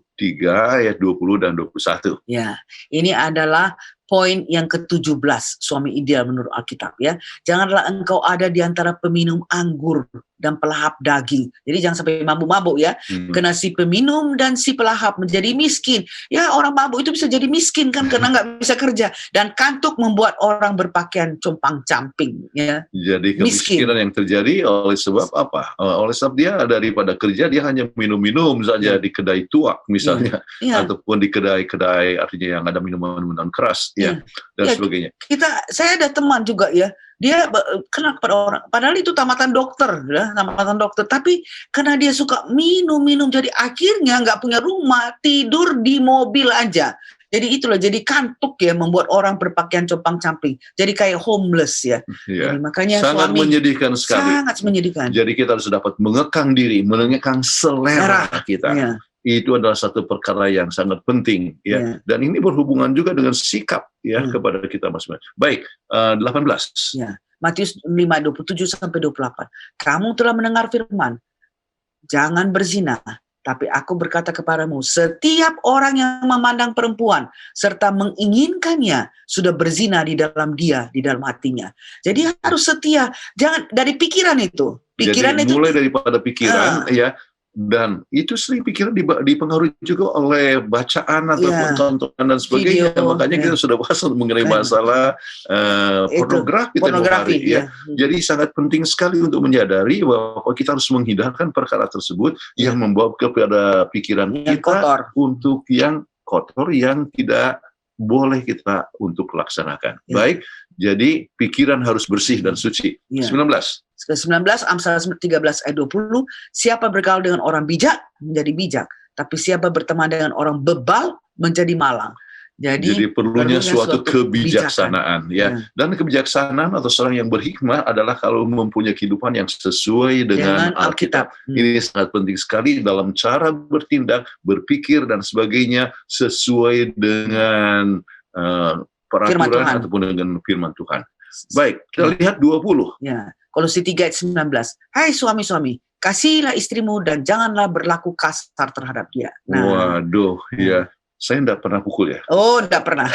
ayat 20 dan 21. Ya, ini adalah poin yang ke-17 suami ideal menurut Alkitab ya. Janganlah engkau ada di antara peminum anggur dan pelahap daging. Jadi jangan sampai mabuk-mabuk ya. Karena si peminum dan si pelahap menjadi miskin. Ya orang mabuk itu bisa jadi miskin kan karena nggak bisa kerja. Dan kantuk membuat orang berpakaian compang-camping ya. Jadi kemiskinan yang terjadi oleh sebab apa? Oleh sebab dia daripada kerja dia hanya minum-minum saja di kedai tuak misalnya. Ataupun di kedai-kedai artinya yang ada minuman-minuman keras. Ya, dan sebagainya. Saya ada teman juga ya, dia kena kepada orang, padahal itu tamatan dokter, tapi karena dia suka minum, jadi akhirnya nggak punya rumah, tidur di mobil aja. Jadi itulah, jadi kantuk ya, membuat orang berpakaian compang-camping, jadi kayak homeless ya. Jadi makanya sangat suami menyedihkan sekali. Sangat menyedihkan. Jadi kita harus dapat mengekang diri, mengekang selera kita. Ya. Itu adalah satu perkara yang sangat penting ya. Dan ini berhubungan juga dengan sikap ya kepada kita masing-masing. Baik, 18. Ya. Matius 5:27 sampai 28. Kamu telah mendengar firman, jangan berzina, tapi aku berkata kepadamu, setiap orang yang memandang perempuan serta menginginkannya sudah berzina di dalam hatinya. Jadi harus setia, jangan dari pikiran itu. Jadi mulai daripada pikiran ya. Dan itu sering pikiran dipengaruhi juga oleh bacaan ataupun tontonan dan sebagainya. Makanya kita sudah bahas mengenai masalah pornografi ya. Jadi sangat penting sekali untuk menyadari bahwa kita harus menghindarkan perkara tersebut yang membawa kepada pikiran yang kita kotor. Untuk yang kotor yang tidak boleh kita untuk laksanakan. Baik, jadi pikiran harus bersih dan suci. 19. Ke-19 Amsal 13 ayat 20, siapa bergaul dengan orang bijak menjadi bijak, tapi siapa berteman dengan orang bebal menjadi malang. Jadi perlunya suatu kebijaksanaan ya. Dan kebijaksanaan atau seorang yang berhikmah adalah kalau mempunyai kehidupan yang sesuai dengan Alkitab. Ini sangat penting sekali dalam cara bertindak, berpikir dan sebagainya sesuai dengan peraturan ataupun dengan firman Tuhan. Baik, kita lihat 20. Ya, Kolose 3 ayat 19. Hai suami-suami, kasihilah istrimu dan janganlah berlaku kasar terhadap dia. Waduh, ya. Saya enggak pernah pukul ya. Oh, enggak pernah.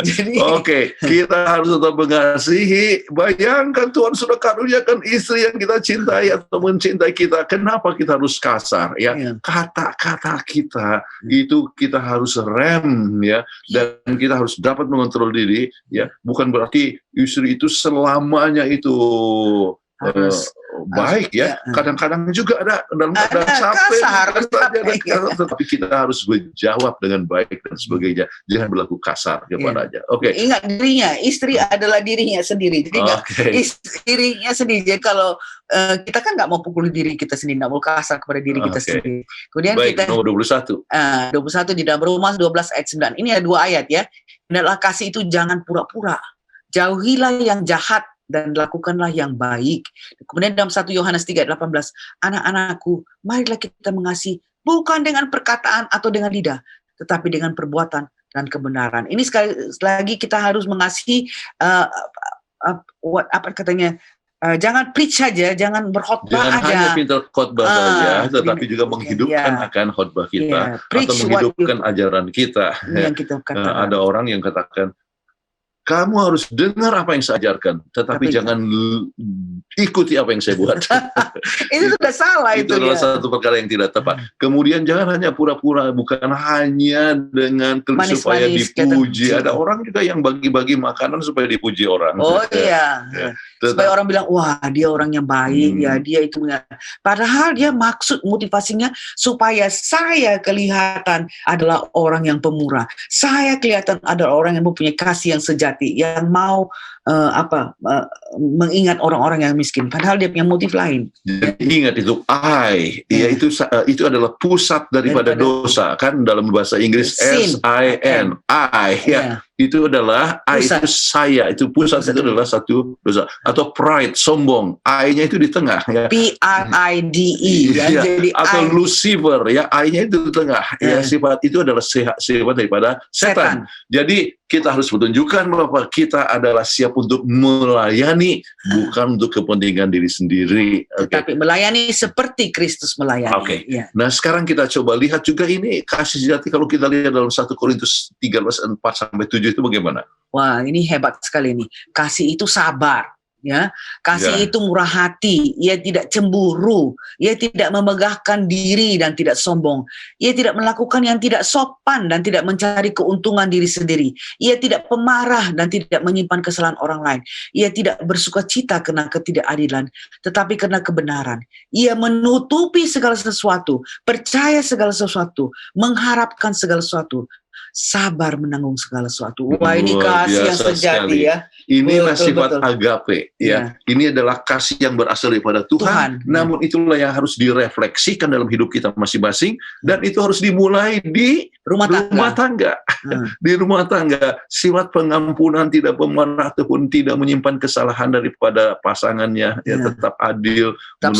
Jadi, Oke, kita harus tetap mengasihi. Bayangkan Tuhan sudah karuniakan istri yang kita cintai atau mencintai kita. Kenapa kita harus kasar ya? Kata-kata kita itu kita harus rem ya, dan kita harus dapat mengontrol diri ya. Bukan berarti istri itu selamanya itu harus baik ya. Kadang-kadang juga ada dalam keadaan capek, tetapi kita harus menjawab dengan baik dan sebagainya. Jangan berlaku kasar kepadanya. Oke. Ingat dirinya, istri adalah dirinya sendiri. Jadi istrinya sendiri. Jadi kalau kita kan nggak mau pukul diri kita sendiri, nggak mau kasar kepada diri kita sendiri. Kemudian baik, kita nomor 21. 21 di dalam Roma 12 ayat 9. Ini ada 2 ayat ya. Hendaklah kasih itu jangan pura-pura. Jauhilah yang jahat dan lakukanlah yang baik. Kemudian dalam 1 Yohanes 3 ayat 18, anak-anakku, marilah kita mengasihi bukan dengan perkataan atau dengan lidah, tetapi dengan perbuatan dan kebenaran. Ini sekali lagi kita harus mengasihi jangan preach saja, jangan berkhotbah aja. Jangan hanya pintar khotbah saja, tetapi juga menghidupkan akan khotbah kita atau menghidupkan ajaran kita. Kita ada orang yang katakan, kamu harus dengar apa yang saya ajarkan, tetapi jangan ikuti apa yang saya buat. Itu sudah salah. Itu adalah satu perkara yang tidak tepat. Kemudian jangan hanya pura-pura, bukan hanya dengan supaya dipuji. Ada orang juga yang bagi-bagi makanan supaya dipuji orang. Oh iya. Supaya orang bilang, wah dia orang yang baik, ya dia itu. Padahal dia maksud motivasinya supaya saya kelihatan adalah orang yang pemurah. Saya kelihatan adalah orang yang mempunyai kasih yang sejati, yang mau mengingat orang-orang yang miskin. Padahal dia punya motif lain. Jadi ingat itu ya itu adalah pusat daripada dosa kan, dalam bahasa Inggris S-I-N, ya. Itu adalah itu saya, itu pusat itu adalah satu dosa. Atau pride, sombong, I-nya itu di tengah ya. P-R-I-D-E ya. Jadi atau Lucifer ya, I-nya itu di tengah ya. Sifat itu adalah sifat daripada setan. Jadi kita harus menunjukkan bahwa kita adalah siap untuk melayani, bukan untuk kepentingan diri sendiri. Tapi melayani seperti Kristus melayani. Ya. Nah sekarang kita coba lihat juga ini kasih sejati. Kalau kita lihat dalam 1 Korintus 13:4-7 itu bagaimana? Wah, ini hebat sekali nih. Kasih itu sabar, ya. Kasih itu murah hati, ia tidak cemburu, ia tidak memegahkan diri dan tidak sombong. Ia tidak melakukan yang tidak sopan dan tidak mencari keuntungan diri sendiri. Ia tidak pemarah dan tidak menyimpan kesalahan orang lain. Ia tidak bersukacita karena ketidakadilan, tetapi karena kebenaran. Ia menutupi segala sesuatu, percaya segala sesuatu, mengharapkan segala sesuatu, sabar menanggung segala sesuatu. Wah, ini kasih yang sejati ya. Inilah sifat agape ya. Ini adalah kasih yang berasal daripada Tuhan. Namun itulah yang harus direfleksikan dalam hidup kita masing-masing, dan itu harus dimulai di rumah tangga. Di rumah tangga, sifat pengampunan, tidak pemarah ataupun tidak menyimpan kesalahan daripada pasangannya, ya tetap adil, tetap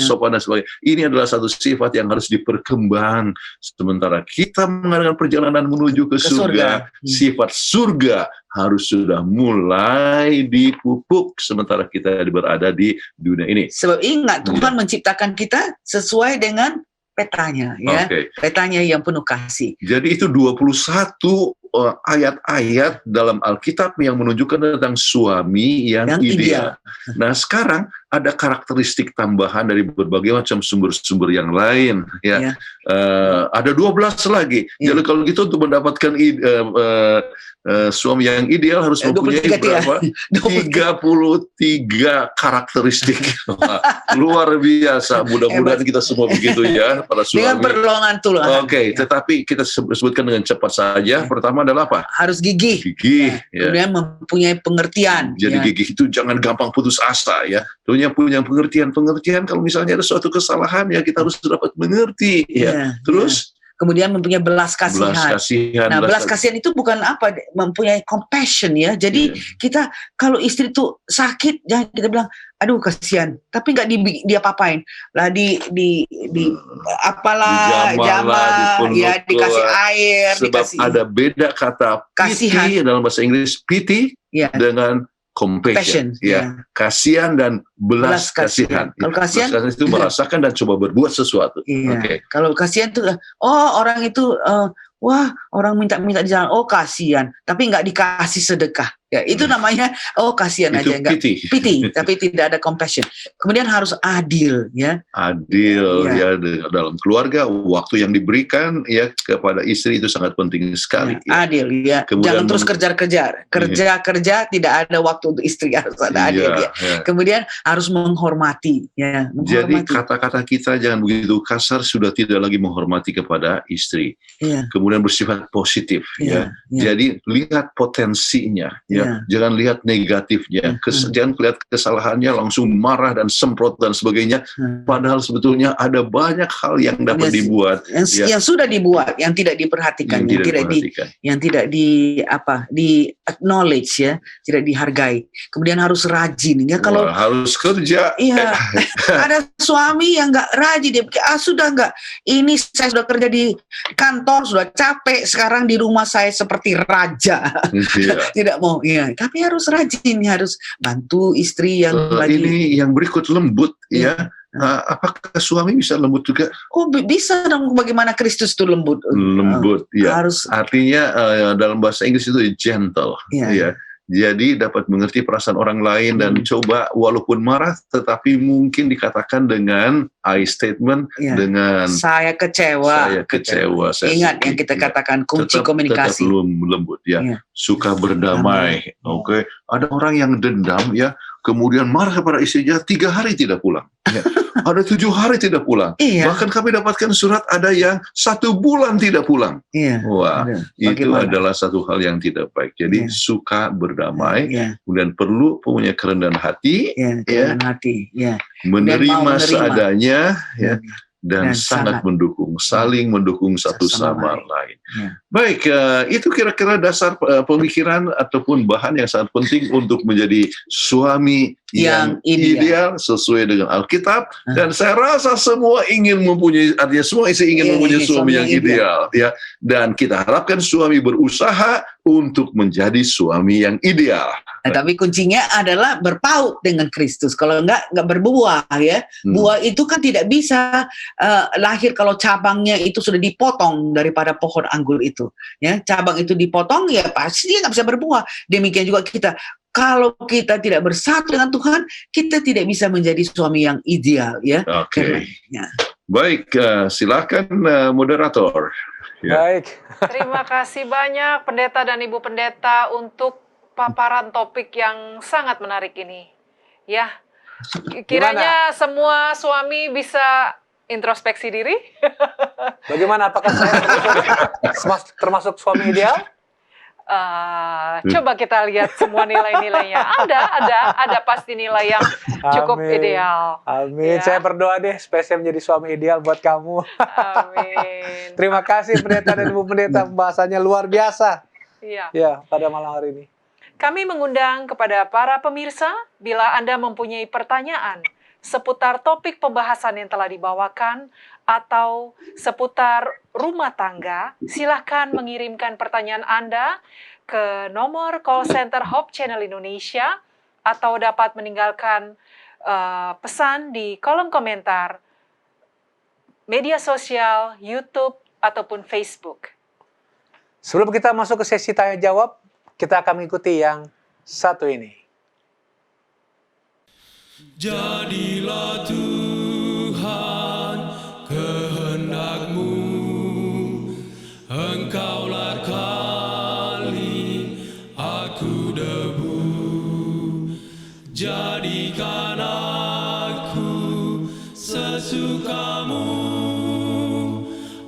sopan dan sebagainya. Ini adalah satu sifat yang harus diperkembang. Sementara kita mengadakan perjalanan menuju ke surga, sifat surga harus sudah mulai dipupuk sementara kita berada di dunia ini. Sebab ingat, Tuhan menciptakan kita sesuai dengan petanya, ya. Petanya yang penuh kasih. Jadi itu 21 ayat-ayat dalam Alkitab yang menunjukkan tentang suami yang ideal. Nah, sekarang ada karakteristik tambahan dari berbagai macam sumber-sumber yang lain, ya. Ada 12 lagi. Jadi kalau gitu untuk mendapatkan suami yang ideal harus mempunyai berapa? 33 karakteristik. Luar biasa. Mudah-mudahan kita semua begitu ya, para suami. Dengan pertolongan Tuhan. Tetapi kita sebutkan dengan cepat saja. Pertama adalah apa? Harus gigih. Kemudian mempunyai pengertian. Jadi gigih itu jangan gampang putus asa ya. Tentunya punya pengertian kalau misalnya ada suatu kesalahan ya kita harus dapat mengerti ya. Terus kemudian mempunyai belas belas kasihan. kasihan. Nah, belas kasihan itu bukan apa, mempunyai compassion ya. Jadi kita kalau istri tuh sakit, jangan kita bilang, aduh kasihan, tapi nggak dia apain lah, di apalah, dijamah, ya dikasih air, sebab dikasih ada beda kata kasihan. pity dalam bahasa Inggris, pity ya, dengan compassion, ya. Kasihan dan belas kasihan. Kalau kasihan, belas kasihan itu merasakan dan coba berbuat sesuatu. iya. Oke. Kalau kasihan tuh, orang itu wah, orang minta di jalan, kasihan, tapi nggak dikasih sedekah. Ya, itu namanya kasihan Itu aja, enggak pity, tapi tidak ada compassion. Kemudian harus adil, ya. Adil, ya, dalam keluarga, waktu yang diberikan ya kepada istri itu sangat penting sekali. Ya, adil, ya. Kemudian Jangan terus kerja, tidak ada waktu untuk istri, harus ada adil, ya. Kemudian harus menghormati, ya. Jadi kata-kata kita jangan begitu kasar, sudah tidak lagi menghormati kepada istri. Ya. Kemudian bersifat positif, ya. Jadi lihat potensinya. Ya, jangan lihat negatifnya, jangan lihat kesalahannya langsung marah dan semprot dan sebagainya. Padahal sebetulnya ada banyak hal yang dapat dibuat, yang sudah dibuat, yang tidak diperhatikan, yang tidak di acknowledge, ya, tidak dihargai. Kemudian harus rajin, ya. Kalau harus kerja, iya, ada suami yang nggak rajin, dia pikir, sudah nggak, ini saya sudah kerja di kantor, sudah capek, sekarang di rumah saya seperti raja, tidak mau. Iya, tapi harus rajin, harus bantu istri yang lagi. Ini yang berikut lembut, ya. Apakah suami bisa lembut juga? Bisa dong. Bagaimana Kristus itu lembut? Lembut, ya. Harus. Artinya dalam bahasa Inggris itu gentle, ya. Jadi dapat mengerti perasaan orang lain dan coba walaupun marah, tetapi mungkin dikatakan dengan I statement, dengan saya kecewa. Ingat yang kita katakan kunci komunikasi. Tetap lembut, ya. Suka berdamai. Oke. Ada orang yang dendam, ya. Kemudian marah kepada istrinya 3 hari tidak pulang. Ya. Ada 7 hari tidak pulang. Bahkan kami dapatkan surat ada yang 1 bulan tidak pulang. Wah, itu adalah satu hal yang tidak baik. Jadi suka berdamai, kemudian perlu punya kerendahan hati, menerima seadanya, ya. Dan sangat mendukung, saling mendukung satu sama lain. Baik, itu kira-kira dasar pemikiran ataupun bahan yang sangat penting untuk menjadi suami yang ideal sesuai dengan Alkitab. Dan saya rasa semua ingin mempunyai, artinya semua istri ingin mempunyai suami yang ideal, ya. Dan kita harapkan suami berusaha untuk menjadi suami yang ideal. Tapi kuncinya adalah berpaut dengan Kristus. Kalau enggak berbuah, ya. Buah itu kan tidak bisa lahir kalau cabangnya itu sudah dipotong daripada pohon anggur itu. Ya, cabang itu dipotong, ya pasti dia nggak bisa berbuah. Demikian juga kita. Kalau kita tidak bersatu dengan Tuhan, kita tidak bisa menjadi suami yang ideal, ya. Oke. Baik, silakan moderator. Baik. Terima kasih banyak pendeta dan ibu pendeta untuk paparan topik yang sangat menarik ini. Ya, kiranya semua suami bisa introspeksi diri. Bagaimana? Apakah saya termasuk suami ideal? Coba kita lihat semua nilai-nilainya. Ada pasti nilai yang cukup ideal. Amin. Ya. Saya berdoa deh spesial menjadi suami ideal buat kamu. Amin. Terima kasih pendeta dan ibu pendeta, pembahasannya luar biasa. Iya. Ya, pada malam hari ini. Kami mengundang kepada para pemirsa, bila Anda mempunyai pertanyaan seputar topik pembahasan yang telah dibawakan atau seputar rumah tangga, silahkan mengirimkan pertanyaan Anda ke nomor call center Hope Channel Indonesia atau dapat meninggalkan pesan di kolom komentar media sosial, YouTube, ataupun Facebook. Sebelum kita masuk ke sesi tanya jawab, kita akan mengikuti yang satu ini. Jadilah Tuhan kehendak-Mu, Engkaulah kali, aku debu. Jadikan aku sesuka-Mu,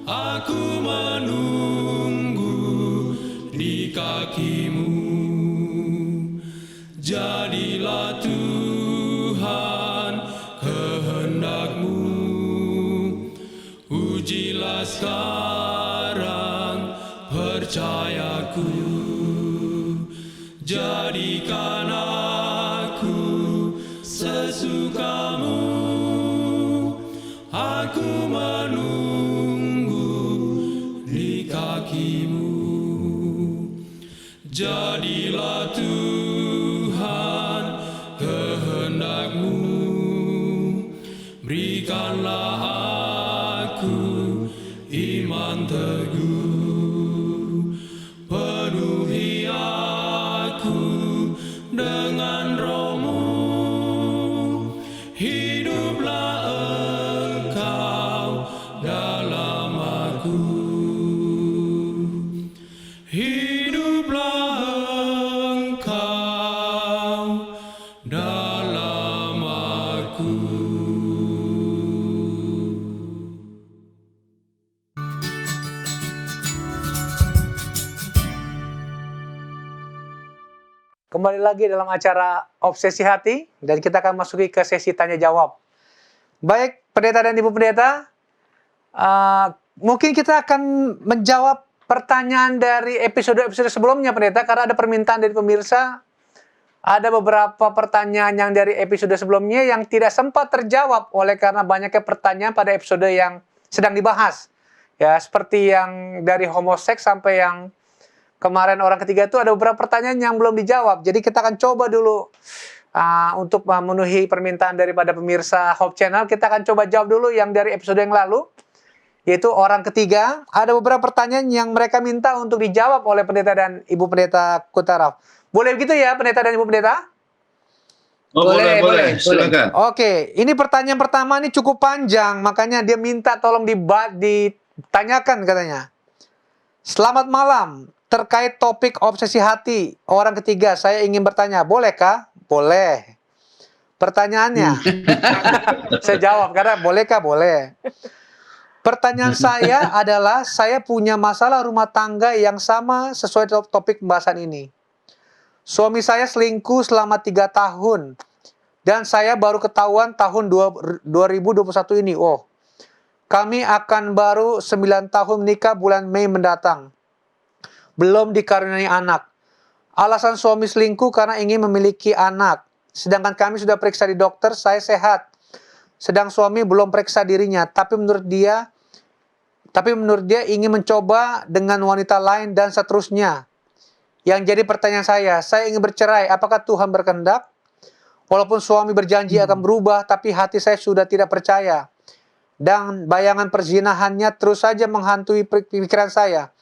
aku menunggu di kaki-Mu. Jadilah Tuhan kehendak-Mu, ujilah sekali bersamamu, aku menunggu di kakimu. Jadilah Tuhan kehendak-Mu, berikanlah aku iman teguh, penuhi aku dengan Roh-Mu, hiduplah Engkau dalam aku, hiduplah Engkau dalam aku. Kembali lagi dalam acara Obsesi Hati, dan kita akan masuki ke sesi tanya jawab. Baik, pendeta dan ibu pendeta, mungkin kita akan menjawab pertanyaan dari episode-episode sebelumnya, pendeta, karena ada permintaan dari pemirsa. Ada beberapa pertanyaan yang dari episode sebelumnya yang tidak sempat terjawab oleh karena banyaknya pertanyaan pada episode yang sedang dibahas. Ya, seperti yang dari homoseks sampai yang kemarin orang ketiga, itu ada beberapa pertanyaan yang belum dijawab. Jadi kita akan coba dulu untuk memenuhi permintaan daripada pemirsa Hope Channel. Kita akan coba jawab dulu yang dari episode yang lalu, yaitu orang ketiga. Ada beberapa pertanyaan yang mereka minta untuk dijawab oleh pendeta dan ibu pendeta Kutaraf. Boleh begitu ya, pendeta dan ibu pendeta? Oh, boleh. Silakan. Oke, ini pertanyaan pertama ini cukup panjang, makanya dia minta tolong ditanyakan katanya. Selamat malam. Terkait topik obsesi hati, orang ketiga, saya ingin bertanya, bolehkah? Boleh. Pertanyaannya, saya jawab, karena bolehkah? Boleh. Pertanyaan saya adalah, saya punya masalah rumah tangga yang sama sesuai topik pembahasan ini. Suami saya selingkuh selama 3 tahun, dan saya baru ketahuan tahun 2021 ini. Oh, kami akan baru 9 tahun menikah bulan Mei mendatang. Belum dikaruniai anak. Alasan suami selingkuh karena ingin memiliki anak. Sedangkan kami sudah periksa di dokter, saya sehat. Sedang suami belum periksa dirinya, tapi menurut dia ingin mencoba dengan wanita lain dan seterusnya. Yang jadi pertanyaan saya ingin bercerai, apakah Tuhan berkehendak? Walaupun suami berjanji akan berubah, tapi hati saya sudah tidak percaya. Dan bayangan perzinahannya terus saja menghantui pikiran saya.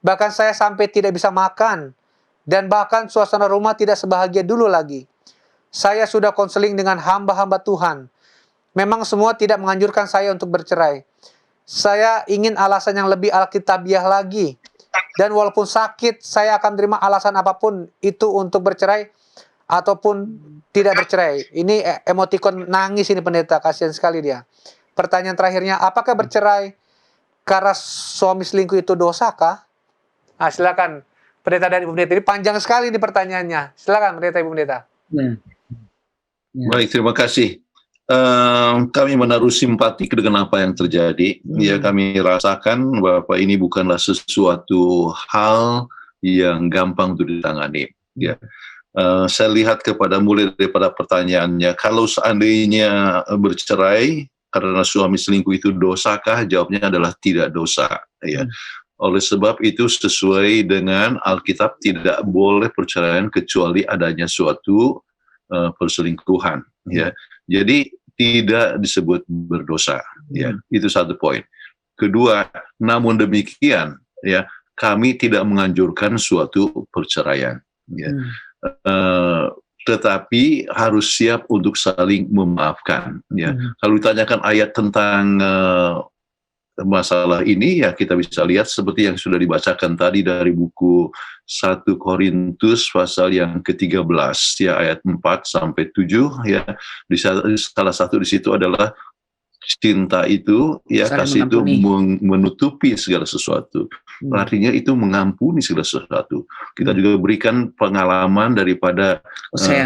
Bahkan saya sampai tidak bisa makan. Dan bahkan suasana rumah tidak sebahagia dulu lagi. Saya sudah konseling dengan hamba-hamba Tuhan. Memang semua tidak menganjurkan saya untuk bercerai. Saya ingin alasan yang lebih alkitabiah lagi. Dan walaupun sakit, saya akan terima alasan apapun itu untuk bercerai ataupun tidak bercerai. Ini emotikon nangis ini pendeta, kasihan sekali dia. Pertanyaan terakhirnya, apakah bercerai karena suami selingkuh itu dosakah? Nah, silakan pendeta dan ibu pendeta. Ini panjang sekali ini pertanyaannya. Silakan pendeta, ibu pendeta. Baik, terima kasih. Kami menaruh simpati dengan apa yang terjadi. Ya, kami rasakan bahwa ini bukanlah sesuatu hal yang gampang untuk ditangani. Ya, saya lihat mulai daripada pertanyaannya, kalau seandainya bercerai karena suami selingkuh itu dosakah? Jawabnya adalah tidak dosa. Ya. Oleh sebab itu sesuai dengan Alkitab tidak boleh perceraian kecuali adanya suatu perselingkuhan. Ya, jadi tidak disebut berdosa. Ya, itu satu poin. Kedua, namun demikian, ya, kami tidak menganjurkan suatu perceraian. Ya. Tetapi harus siap untuk saling memaafkan. Ya. Kalau ditanyakan ayat tentang masalah ini, ya kita bisa lihat seperti yang sudah dibacakan tadi dari buku 1 Korintus pasal yang ke-13, ya ayat 4-7, ya. Di salah satu di situ adalah cinta itu, ya kasih itu menutupi segala sesuatu. Artinya itu mengampuni segala sesuatu. Kita juga berikan pengalaman daripada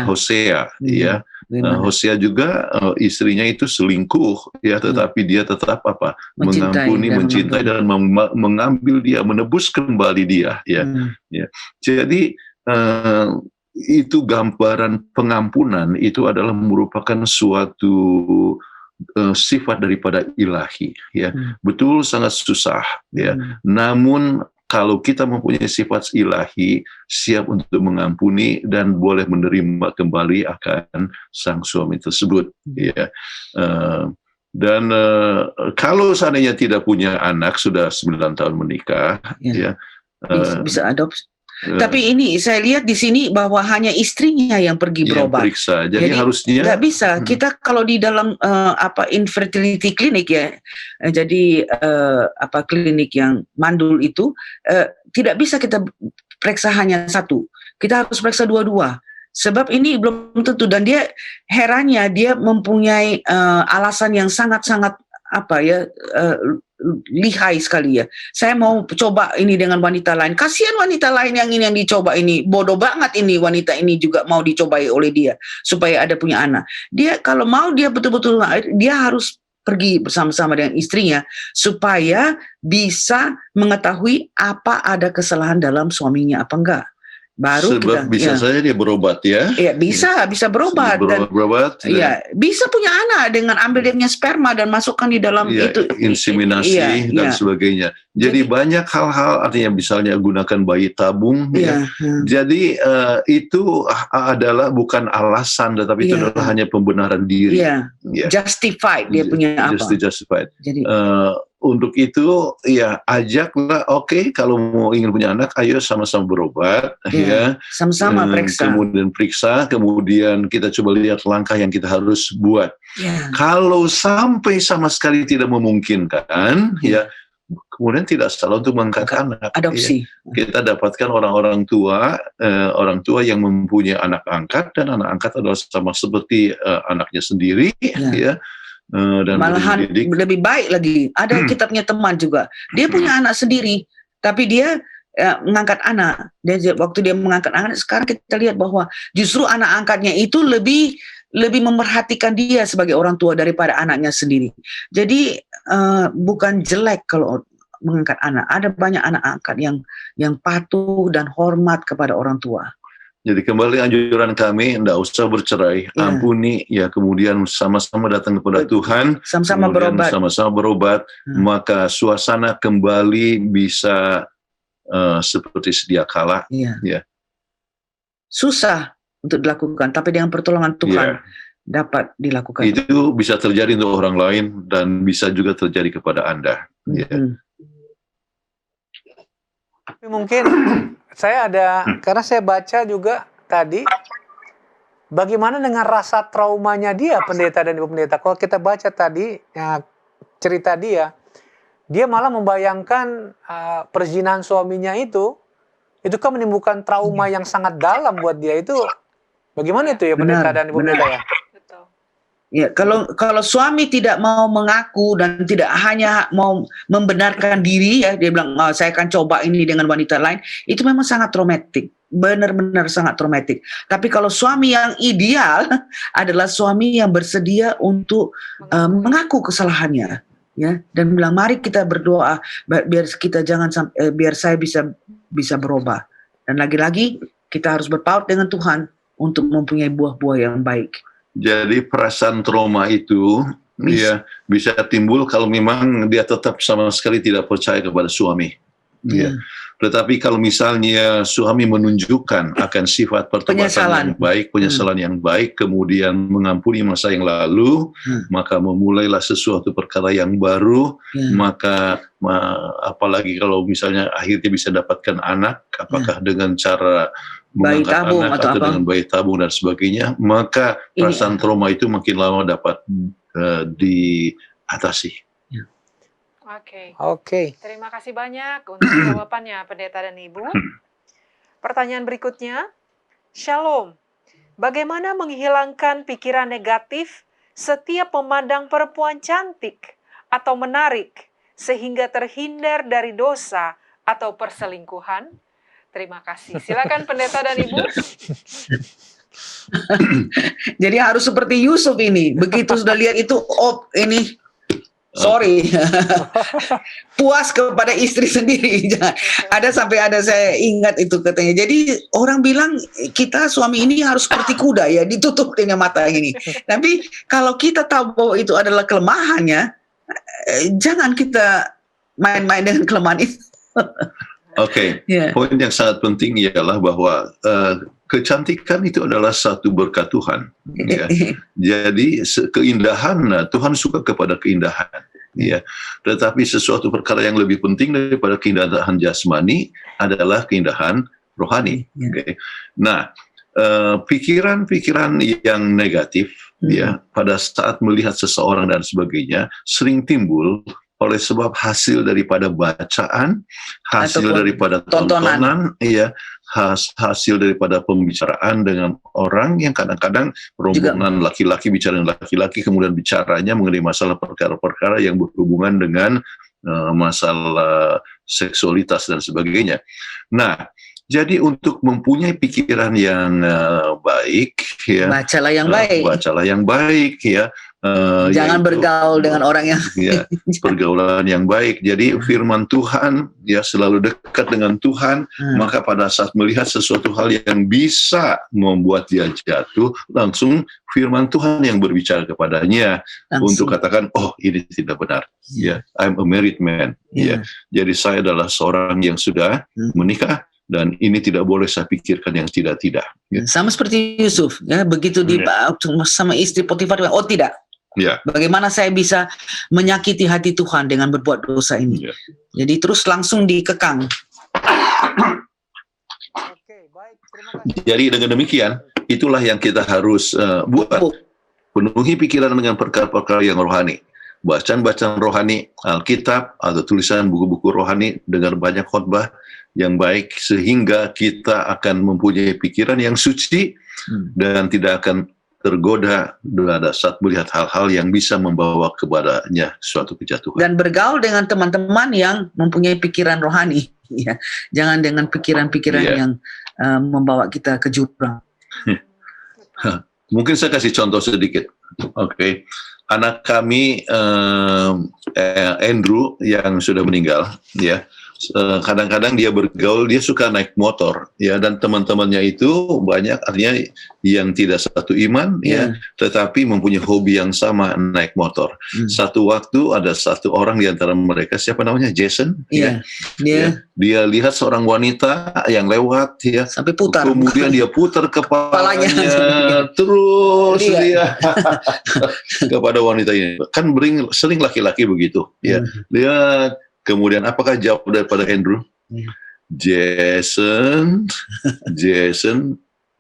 Hosea, ya. Hosea juga istrinya itu selingkuh, ya, tetapi dia tetap mengampuni, mencintai dan mengambil dia, menebus kembali dia, ya. Ya. Jadi itu gambaran pengampunan itu adalah merupakan suatu sifat daripada ilahi, ya. Betul, sangat susah, ya. Namun kalau kita mempunyai sifat ilahi, siap untuk mengampuni dan boleh menerima kembali akan sang suami tersebut, ya. Dan kalau seandainya tidak punya anak, sudah 9 tahun menikah, ya, bisa adopsi. Tapi ini saya lihat di sini bahwa hanya istrinya yang pergi berobat. Periksa. Jadi harusnya nggak bisa. Kita kalau di dalam infertility clinic ya, jadi klinik yang mandul itu tidak bisa kita periksa hanya satu. Kita harus periksa dua-dua. Sebab ini belum tentu, dan dia herannya dia mempunyai alasan yang sangat-sangat lihai sekali ya. Saya mau coba ini dengan wanita lain. Kasihan wanita lain yang ini yang dicoba ini. Bodoh banget ini wanita ini juga mau dicobai oleh dia supaya ada punya anak. Dia kalau mau dia betul-betul dia harus pergi bersama-sama dengan istrinya supaya bisa mengetahui apa ada kesalahan dalam suaminya apa enggak. Baru sebab kita, bisa saja dia berobat ya. Iya, bisa berobat dan iya, bisa punya anak dengan ambil dia punya sperma dan masukkan di dalam itu inseminasi dan sebagainya. Jadi banyak hal-hal, artinya misalnya gunakan bayi tabung ya. Jadi itu adalah bukan alasan, tetapi itu adalah hanya pembenaran diri. Justified dia punya apa? Justified. Jadi untuk itu ya ajaklah, oke, kalau mau ingin punya anak, ayo sama-sama berobat, ya. Sama-sama periksa. Kemudian periksa, kemudian kita coba lihat langkah yang kita harus buat. Kalau sampai sama sekali tidak memungkinkan, ya, kemudian tidak salah untuk mengangkat anak. Adopsi. Ya. Kita dapatkan orang tua yang mempunyai anak angkat, dan anak angkat adalah sama seperti anaknya sendiri, ya. Dan malahan lebih baik lagi. Ada kita punya teman juga, dia punya anak sendiri, tapi dia mengangkat anak. Waktu dia mengangkat anak, sekarang kita lihat bahwa justru anak angkatnya itu lebih memerhatikan dia sebagai orang tua daripada anaknya sendiri. Jadi bukan jelek kalau mengangkat anak. Ada banyak anak angkat yang patuh dan hormat kepada orang tua. Jadi kembali anjuran kami, tidak usah bercerai, ampuni, ya, kemudian sama-sama datang kepada Tuhan, sama-sama berobat, maka suasana kembali bisa seperti sedia kala. Ya. Susah untuk dilakukan, tapi dengan pertolongan Tuhan dapat dilakukan. Itu bisa terjadi untuk orang lain dan bisa juga terjadi kepada Anda. Tapi mungkin saya karena saya baca juga tadi, bagaimana dengan rasa traumanya dia, pendeta dan ibu pendeta. Kalau kita baca tadi cerita dia malah membayangkan perzinahan suaminya itu kan menimbulkan trauma yang sangat dalam buat dia. Itu bagaimana itu ya, pendeta dan ibu pendeta ya? Ya, kalau suami tidak mau mengaku dan tidak hanya mau membenarkan diri, ya, dia bilang saya akan coba ini dengan wanita lain, itu memang sangat traumatik, benar-benar sangat traumatik. Tapi kalau suami yang ideal adalah suami yang bersedia untuk mengaku kesalahannya, ya, dan bilang mari kita berdoa biar kita biar saya bisa berubah. Dan lagi-lagi kita harus berpaut dengan Tuhan untuk mempunyai buah-buah yang baik. Jadi perasaan trauma itu bisa timbul kalau memang dia tetap sama sekali tidak percaya kepada suami. Ya. Tetapi kalau misalnya suami menunjukkan akan sifat pertobatan yang baik, penyesalan yang baik, kemudian mengampuni masa yang lalu, maka memulailah sesuatu perkara yang baru, maka apalagi kalau misalnya akhirnya bisa dapatkan anak, apakah dengan cara bayi tabung atau dengan bayi tabung dan sebagainya, maka perasaan trauma itu makin lama dapat diatasi. Oke. Terima kasih banyak untuk jawabannya, pendeta dan ibu. Pertanyaan berikutnya, Shalom. Bagaimana menghilangkan pikiran negatif setiap memandang perempuan cantik atau menarik sehingga terhindar dari dosa atau perselingkuhan? Terima kasih. Silakan pendeta dan ibu. Jadi harus seperti Yusuf ini. Begitu sudah lihat itu, ini Sorry, puas kepada istri sendiri. Ada saya ingat itu katanya. Jadi orang bilang kita suami ini harus seperti kuda ya, ditutup dengan mata ini. Tapi kalau kita tahu bahwa itu adalah kelemahannya, jangan kita main-main dengan kelemahan itu. Oke, Ya. poin yang sangat penting ialah bahwa kecantikan itu adalah satu berkat Tuhan. Ya. Jadi keindahan, Tuhan suka kepada keindahan. Ya. Tetapi sesuatu perkara yang lebih penting daripada keindahan jasmani adalah keindahan rohani. Ya. Oke. Nah, pikiran-pikiran yang negatif, ya, pada saat melihat seseorang dan sebagainya sering timbul oleh sebab hasil daripada bacaan, hasil Ataupun daripada tontonan, ya, hasil daripada pembicaraan dengan orang yang kadang-kadang rombongan laki-laki bicara dengan laki-laki, kemudian bicaranya mengenai masalah perkara-perkara yang berhubungan dengan masalah seksualitas dan sebagainya. Nah, jadi untuk mempunyai pikiran yang baik, ya, Bacalah yang baik. bacalah yang baik, ya. Jangan Yaitu, bergaul dengan orang yang ya, pergaulan yang baik. Jadi firman Tuhan, ya, selalu dekat dengan Tuhan. Maka pada saat melihat sesuatu hal yang bisa membuat dia jatuh, langsung firman Tuhan yang berbicara kepadanya untuk katakan, oh, ini tidak benar. Ya, I'm a married man. Ya, jadi saya adalah seorang yang sudah menikah. Dan ini tidak boleh saya pikirkan yang tidak-tidak. Ya. sama seperti Yusuf, ya, begitu sama istri Potifar, oh tidak. Ya. Bagaimana saya bisa menyakiti hati Tuhan dengan berbuat dosa ini? Ya. Jadi terus langsung dikekang. Oke, baik. Terima kasih. Jadi dengan demikian, itulah yang kita harus buat. Penuhi pikiran dengan perkara-perkara yang rohani. Bacaan-bacaan rohani, Alkitab, atau tulisan buku-buku rohani, dengar banyak khotbah yang baik, sehingga kita akan mempunyai pikiran yang suci dan tidak akan tergoda pada saat melihat hal-hal yang bisa membawa kepadanya suatu kejatuhan. Dan bergaul dengan teman-teman yang mempunyai pikiran rohani. Ya. Jangan dengan pikiran-pikiran yang membawa kita ke jurang. Mungkin saya kasih contoh sedikit. Oke. Anak kami Andrew yang sudah meninggal, ya. Kadang-kadang dia bergaul, dia suka naik motor, ya, dan teman-temannya itu banyak artinya yang tidak satu iman, ya, tetapi mempunyai hobi yang sama, naik motor. Satu waktu ada satu orang di antara mereka, siapa namanya, Jason, ya, dia lihat seorang wanita yang lewat, ya, sampai putar, kemudian dia putar kepalanya terus dia kepada wanita ini. Kan sering laki-laki begitu, ya. Lihat. Kemudian apakah jawab daripada Andrew? Jason,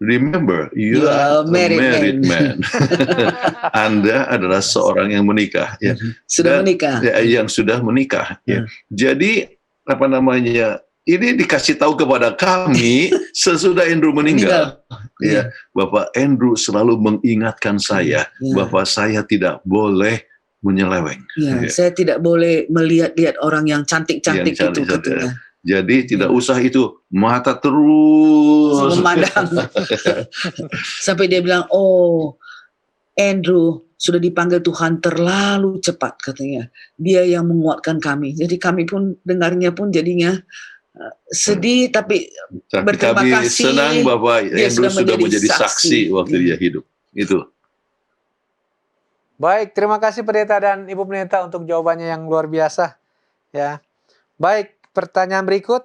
remember you are a married man. Anda adalah seorang yang menikah, ya. Sudah menikah. Ya, yang sudah menikah. Ya. Jadi apa namanya? Ini dikasih tahu kepada kami sesudah Andrew meninggal. Ya, Bapak Andrew selalu mengingatkan saya bahwa saya tidak boleh menyeleweng. Ya, saya tidak boleh melihat-lihat orang yang cantik-cantik itu. Jadi tidak usah itu, mata terus memandang. Sampai dia bilang, oh, Andrew sudah dipanggil Tuhan terlalu cepat, katanya. Dia yang menguatkan kami. Jadi kami pun dengarnya pun jadinya sedih, tapi berterima kami kasih. Senang bahwa Andrew sudah menjadi saksi waktu dia hidup. Itu. Baik, terima kasih Pendeta dan Ibu Pendeta untuk jawabannya yang luar biasa. Ya, baik. Pertanyaan berikut,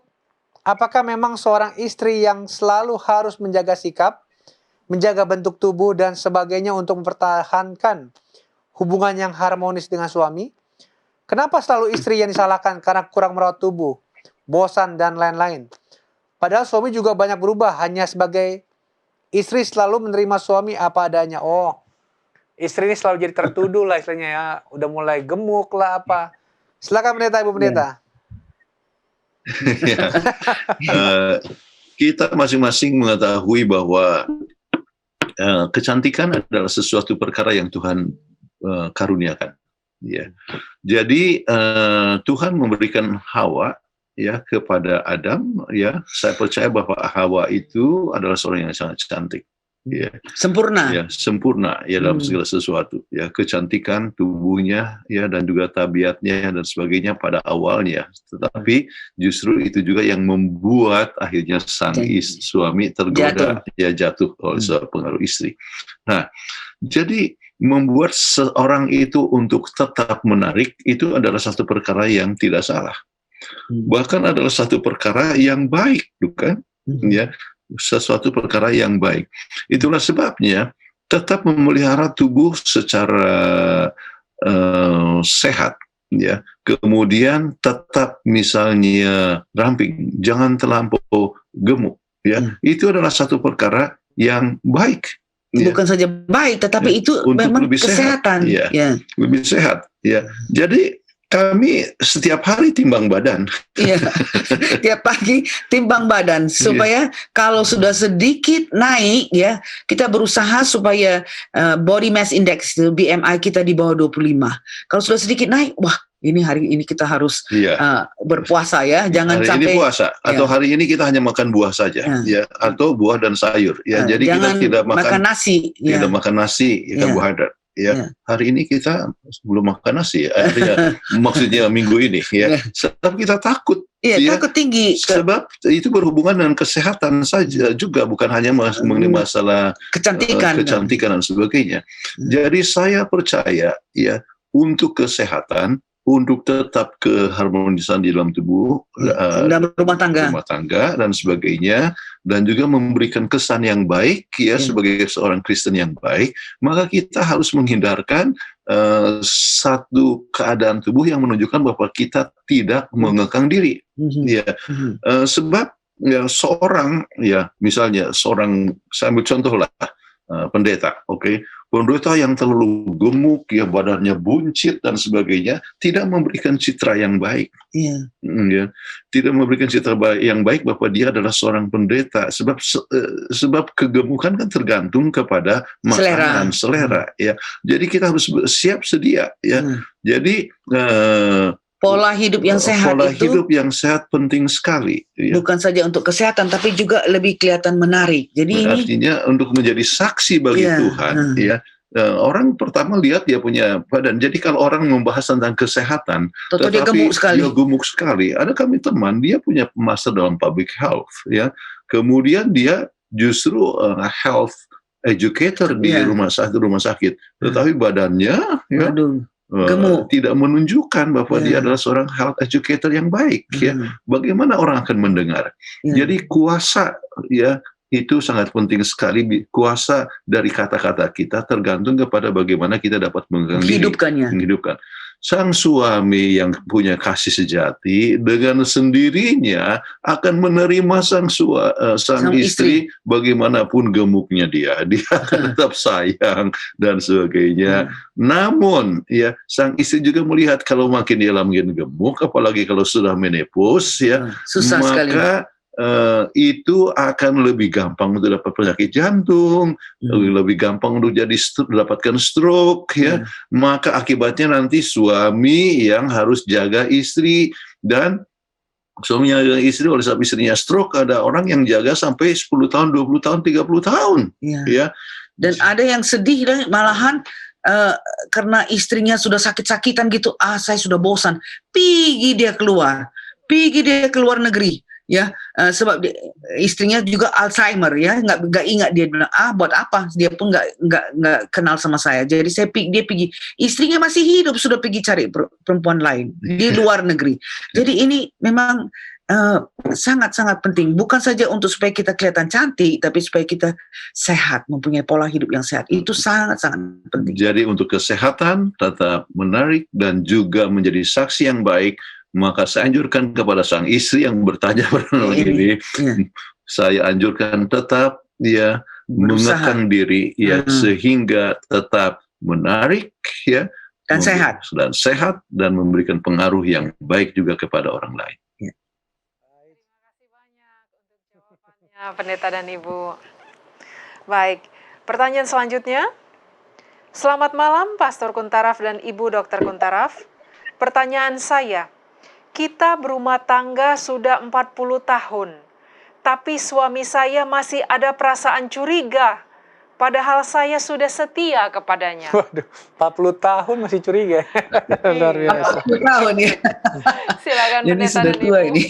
apakah memang seorang istri yang selalu harus menjaga sikap, menjaga bentuk tubuh dan sebagainya untuk mempertahankan hubungan yang harmonis dengan suami? Kenapa selalu istri yang disalahkan karena kurang merawat tubuh, bosan dan lain-lain? Padahal suami juga banyak berubah, hanya sebagai istri selalu menerima suami apa adanya. Oh, istri ini selalu jadi tertuduh lah istilahnya ya, udah mulai gemuk lah apa. Silakan Pendeta, Ibu Pendeta. Ya. Kita masing-masing mengetahui bahwa kecantikan adalah sesuatu perkara yang Tuhan karuniakan. Ya. Jadi Tuhan memberikan Hawa, ya, kepada Adam. Ya, saya percaya bahwa Hawa itu adalah seorang yang sangat cantik. ya, Sempurna. ya sempurna ya dalam segala sesuatu, ya kecantikan tubuhnya ya dan juga tabiatnya dan sebagainya pada awalnya, tetapi justru itu juga yang membuat akhirnya sang suami tergoda, jatuh oleh pengaruh istri. Nah, jadi membuat seorang itu untuk tetap menarik itu adalah satu perkara yang tidak salah, bahkan adalah satu perkara yang baik, bukan? Ya, sesuatu perkara yang baik. Itulah sebabnya tetap memelihara tubuh secara sehat, ya. Kemudian tetap misalnya ramping, jangan terlampau gemuk, ya. Itu adalah satu perkara yang baik. Bukan saja baik, tetapi itu untuk memang lebih kesehatan. sehat, ya. Lebih sehat, ya. Jadi kami setiap hari timbang badan. Iya, tiap pagi timbang badan supaya kalau sudah sedikit naik ya, kita berusaha supaya body mass index BMI kita di bawah 25. Kalau sudah sedikit naik, wah ini hari ini kita harus berpuasa ya, jangan hari sampai ini puasa atau hari ini kita hanya makan buah saja, ya, atau buah dan sayur, ya. Jadi jangan kita tidak makan nasi, tidak makan nasi, karbohidrat. Ya, hari ini kita belum makan nasi, artinya maksudnya minggu ini, ya. Sebab kita takut, takut tinggi. Sebab itu berhubungan dengan kesehatan saja juga, bukan hanya mengenai masalah kecantikan dan sebagainya. Jadi saya percaya, ya, untuk kesehatan, untuk tetap keharmonisan di dalam tubuh, dalam rumah tangga dan sebagainya, dan juga memberikan kesan yang baik, ya, sebagai seorang Kristen yang baik, maka kita harus menghindarkan satu keadaan tubuh yang menunjukkan bahwa kita tidak mengekang diri, ya. Sebab ya, misalnya seorang, saya ambil contoh lah, pendeta, pendeta yang terlalu gemuk, ya, badannya buncit dan sebagainya, tidak memberikan citra yang baik. Ya, tidak memberikan citra yang baik bahwa dia adalah seorang pendeta, sebab kegemukan kan tergantung kepada makanan, selera, ya. Jadi kita harus siap sedia, ya. Jadi pola hidup yang sehat hidup yang sehat penting sekali. Ya. Bukan saja untuk kesehatan, tapi juga lebih kelihatan menarik. Jadi artinya untuk menjadi saksi bagi Tuhan, ya. Orang pertama lihat dia punya badan. Jadi kalau orang membahas tentang kesehatan, dia gemuk sekali. Ada kami teman, dia punya master dalam public health, ya. Kemudian dia justru health educator di rumah sakit, tetapi badannya, ya, tidak menunjukkan bahwa dia adalah seorang health educator yang baik, ya. Bagaimana orang akan mendengar? Jadi kuasa, ya, itu sangat penting sekali. Kuasa dari kata-kata kita tergantung kepada bagaimana kita dapat menghidupkan. Sang suami yang punya kasih sejati dengan sendirinya akan menerima sang istri bagaimanapun gemuknya dia akan tetap sayang dan sebagainya. Namun, ya, sang istri juga melihat kalau makin dia makin gemuk, apalagi kalau sudah menopause, ya, susah sekali. Itu akan lebih gampang untuk dapat penyakit jantung, lebih gampang untuk dapatkan stroke, ya. Maka akibatnya nanti suami yang harus jaga istri, dan suaminya jaga istri, oleh sebab istrinya stroke, ada orang yang jaga sampai 10 tahun, 20 tahun, 30 tahun, ya. Dan ada yang sedih malahan karena istrinya sudah sakit-sakitan gitu, saya sudah bosan, pergi dia keluar negeri. Ya, sebab istrinya juga Alzheimer, ya, nggak ingat, dia bilang buat apa, dia pun nggak kenal sama saya, jadi dia pergi, istrinya masih hidup sudah pergi cari perempuan lain di luar negeri. Jadi ini memang sangat-sangat penting, bukan saja untuk supaya kita kelihatan cantik, tapi supaya kita sehat, mempunyai pola hidup yang sehat, itu sangat-sangat penting. Jadi untuk kesehatan, tetap menarik dan juga menjadi saksi yang baik. Maka saya anjurkan kepada sang istri yang bertanya pada ini, saya anjurkan tetap dia mengekang diri, ya, sehingga tetap menarik, ya, dan sehat dan memberikan pengaruh yang baik juga kepada orang lain. Terima kasih banyak untuk jawabannya, Pendeta dan Ibu. Baik, pertanyaan selanjutnya. Selamat malam, Pastor Kuntaraf dan Ibu Dr. Kuntaraf. Pertanyaan saya, kita berumah tangga sudah 40 tahun, tapi suami saya masih ada perasaan curiga padahal saya sudah setia kepadanya. Waduh, 40 tahun masih curiga. Luar biasa. 40 tahun ya. Silakan Jadi pendeta sudah dan tua Ibu. ini.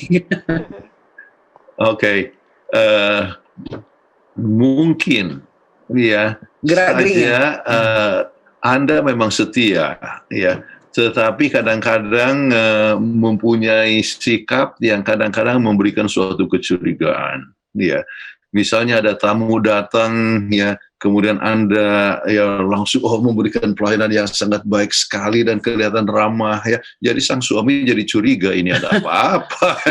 Oke, mungkin ya Gerak-geriknya. saja Anda memang setia, ya, tetapi kadang-kadang mempunyai sikap yang kadang-kadang memberikan suatu kecurigaan, ya. Misalnya ada tamu datang, ya, kemudian Anda ya langsung memberikan pelayanan yang sangat baik sekali dan kelihatan ramah, ya. Jadi sang suami jadi curiga, ini ada apa-apa.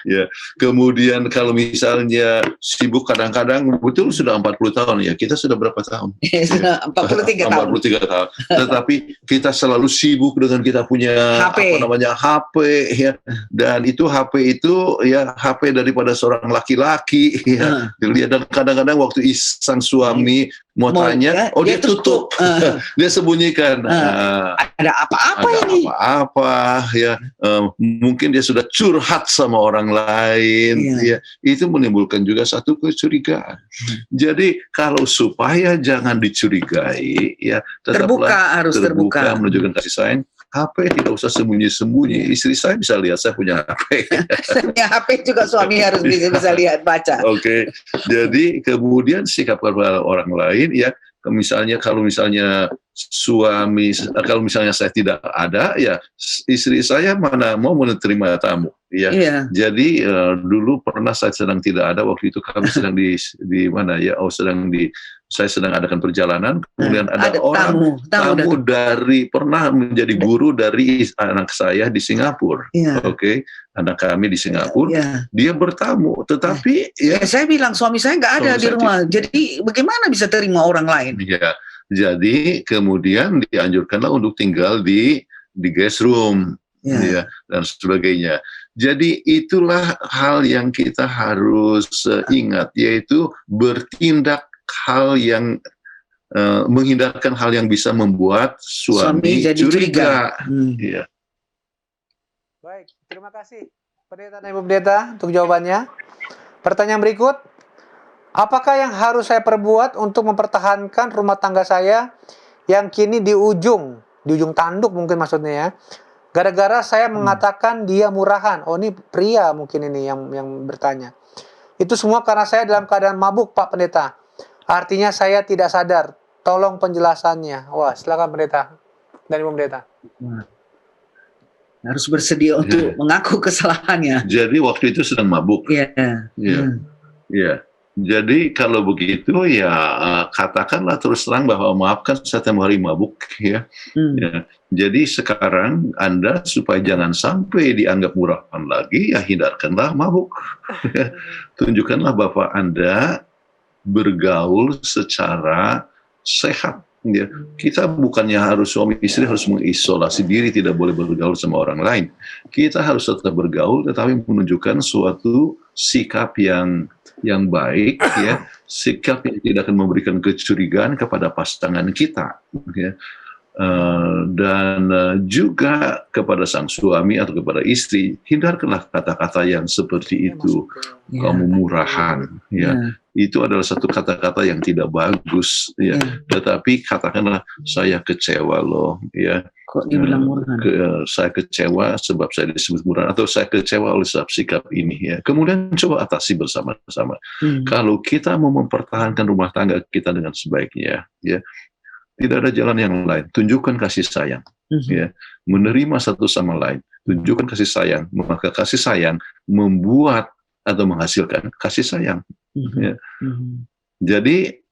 Ya. Kemudian kalau misalnya sibuk kadang-kadang, betul sudah 40 tahun, ya. Kita sudah berapa tahun? Sudah 43 tahun. 43 tahun. Tetapi kita selalu sibuk dengan kita punya HP. HP, ya. Dan itu HP itu ya HP daripada seorang laki-laki, ya. Dan kadang-kadang waktu sang suami mau tanya, dia tutup. Dia sembunyikan. Ada apa-apa Ada ini? apa-apa, ya. Mungkin dia sudah curhat sama orang lain, ya. Itu menimbulkan juga satu kecurigaan. Jadi kalau supaya jangan dicurigai, ya, tetaplah Harus terbuka. menunjukkan kasih sayang. HP tidak usah sembunyi-sembunyi. Istri saya bisa lihat saya punya HP. Ya, HP juga suami harus bisa lihat, baca. Oke. Jadi kemudian sikap kepada orang lain, ya, kalau misalnya kalau misalnya saya tidak ada, ya istri saya mana mau menerima tamu, ya. Iya. Jadi dulu pernah saya sedang tidak ada, waktu itu kami sedang di mana ya? Saya sedang adakan perjalanan, kemudian ada orang tamu dari pernah menjadi guru dari anak saya di Singapura. Iya. Oke, anak kami di Singapura. Iya. Dia bertamu, tetapi ya saya bilang suami saya nggak ada di rumah. Jadi bagaimana bisa terima orang lain? ya. Jadi kemudian dianjurkanlah untuk tinggal di guest room, ya, dan sebagainya. Jadi itulah hal yang kita harus ingat, yaitu bertindak hal yang menghindarkan hal yang bisa membuat suami jadi curiga. Ya. Baik, terima kasih Pendeta dan Ibu Pendeta untuk jawabannya. Pertanyaan berikut, apakah yang harus saya perbuat untuk mempertahankan rumah tangga saya yang kini di ujung tanduk mungkin maksudnya ya. Gara-gara saya mengatakan dia murahan. Oh, ini pria mungkin ini yang bertanya. Itu semua karena saya dalam keadaan mabuk, Pak Pendeta. Artinya saya tidak sadar. Tolong penjelasannya. Wah, silakan Pendeta dan Ibu Pendeta. Harus bersedia untuk mengaku kesalahannya. Jadi waktu itu sedang mabuk. Iya. Iya. Jadi kalau begitu ya katakanlah terus terang bahwa maafkan saya tempoh hari mabuk, ya. Ya. Jadi sekarang Anda supaya jangan sampai dianggap murahan lagi, ya hindarkanlah mabuk. Tunjukkanlah bahwa Anda bergaul secara sehat. Ya. Kita bukannya harus suami istri harus mengisolasi diri, tidak boleh bergaul sama orang lain. Kita harus tetap bergaul, tetapi menunjukkan suatu sikap yang baik, ya, sikap yang tidak akan memberikan kecurigaan kepada pasangan kita, ya. Dan juga kepada sang suami atau kepada istri, hindarkanlah kata-kata yang seperti itu. Kamu murahan, ya. Itu adalah satu kata-kata yang tidak bagus, ya. Tetapi katakanlah saya kecewa loh, ya. Kok dibilang murahan? Saya kecewa sebab saya disebut murahan, atau saya kecewa oleh sebab sikap ini, ya. Kemudian coba atasi bersama-sama. Kalau kita mau mempertahankan rumah tangga kita dengan sebaiknya, ya, tidak ada jalan yang lain. Tunjukkan kasih sayang, ya. Menerima satu sama lain. Tunjukkan kasih sayang. Maka kasih sayang membuat atau menghasilkan kasih sayang. Ya. Jadi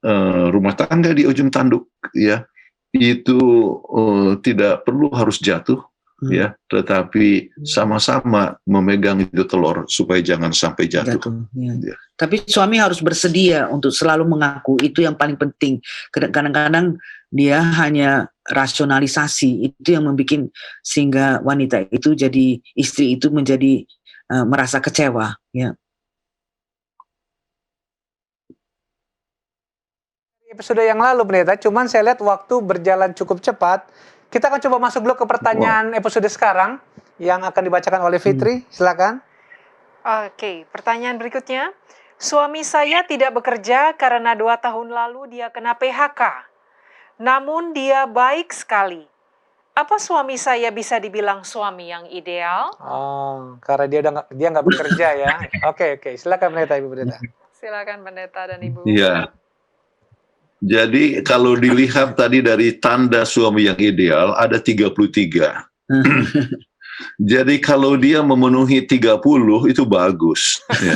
rumah tangga di ujung tanduk, ya, itu tidak perlu harus jatuh, ya, tetapi sama-sama memegang itu telur supaya jangan sampai jatuh. Ya. Tapi suami harus bersedia untuk selalu mengaku, itu yang paling penting. Kadang-kadang dia hanya rasionalisasi, itu yang membuat sehingga wanita itu jadi, istri itu menjadi merasa kecewa, ya. Episode yang lalu Pendeta, cuman saya lihat waktu berjalan cukup cepat. Kita akan coba masuk dulu ke pertanyaan episode sekarang yang akan dibacakan oleh Fitri. Silakan. Oke, pertanyaan berikutnya. Suami saya tidak bekerja karena 2 tahun lalu dia kena PHK. Namun dia baik sekali. Apa suami saya bisa dibilang suami yang ideal? Oh, karena dia nggak bekerja ya. Oke, silakan pendeta, Ibu Pendeta. Silakan pendeta dan ibu. Iya. Jadi kalau dilihat tadi dari tanda suami yang ideal ada 33. Jadi kalau dia memenuhi 30 itu bagus. Ya.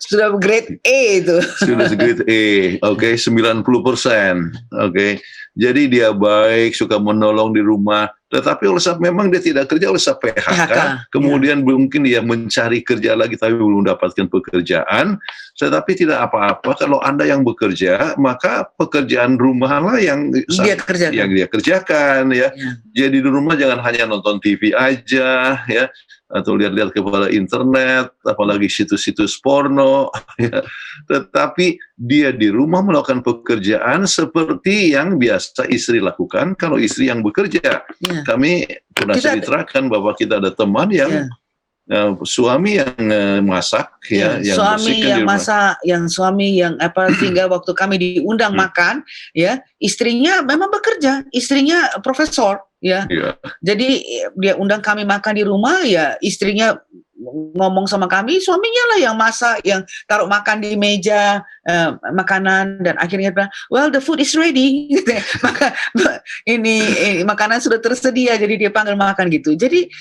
Sudah grade A itu. Sudah grade A, oke, 90%, oke. Jadi dia baik, suka menolong di rumah. Tetapi oleh sebab memang dia tidak kerja oleh sebab PHK. Kemudian mungkin dia mencari kerja lagi tapi belum mendapatkan pekerjaan. Tetapi tidak apa-apa kalau Anda yang bekerja, maka pekerjaan rumahlah yang dia kerjakan ya. Jadi di rumah jangan hanya nonton TV aja ya, atau lihat-lihat kepada internet, apalagi situs-situs porno ya. Tetapi dia di rumah melakukan pekerjaan seperti yang biasa istri lakukan kalau istri yang bekerja. Kami pernah ceritakan bahwa kita ada teman yang suami yang masak yang suami yang masak, yang suami yang sehingga waktu kami diundang makan ya, istrinya memang bekerja, istrinya profesor ya. Jadi dia undang kami makan di rumah ya, istrinya ngomong sama kami, suaminya lah yang masak, yang taruh makan di meja makanan, dan akhirnya bilang, well the food is ready. Maka ini makanan sudah tersedia, jadi dia panggil makan gitu. Jadi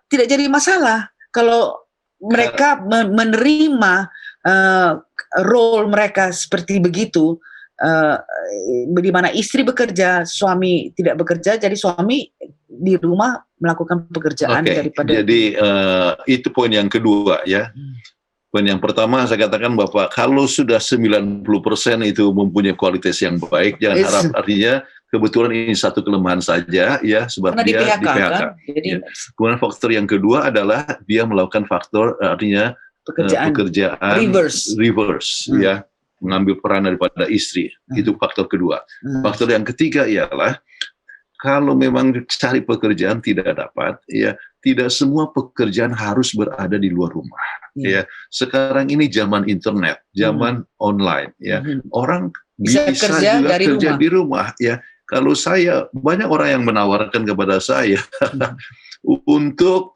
tidak jadi masalah kalau mereka menerima role mereka seperti begitu. Di mana istri bekerja, suami tidak bekerja, jadi suami di rumah melakukan pekerjaan daripada. Jadi itu poin yang kedua ya. Poin yang pertama saya katakan bahwa kalau sudah 90% itu mempunyai kualitas yang baik, jangan harap artinya kebetulan ini satu kelemahan saja ya, sebab karena dia di PHK. Kan? Jadi, ya. Kemudian faktor yang kedua adalah dia melakukan faktor artinya pekerjaan reverse ya, mengambil peran daripada istri. Itu faktor kedua. Faktor yang ketiga ialah kalau memang cari pekerjaan tidak dapat, ya tidak semua pekerjaan harus berada di luar rumah. Ya, sekarang ini zaman internet, zaman online. Ya, orang bisa juga kerja di rumah. Ya, kalau saya banyak orang yang menawarkan kepada saya untuk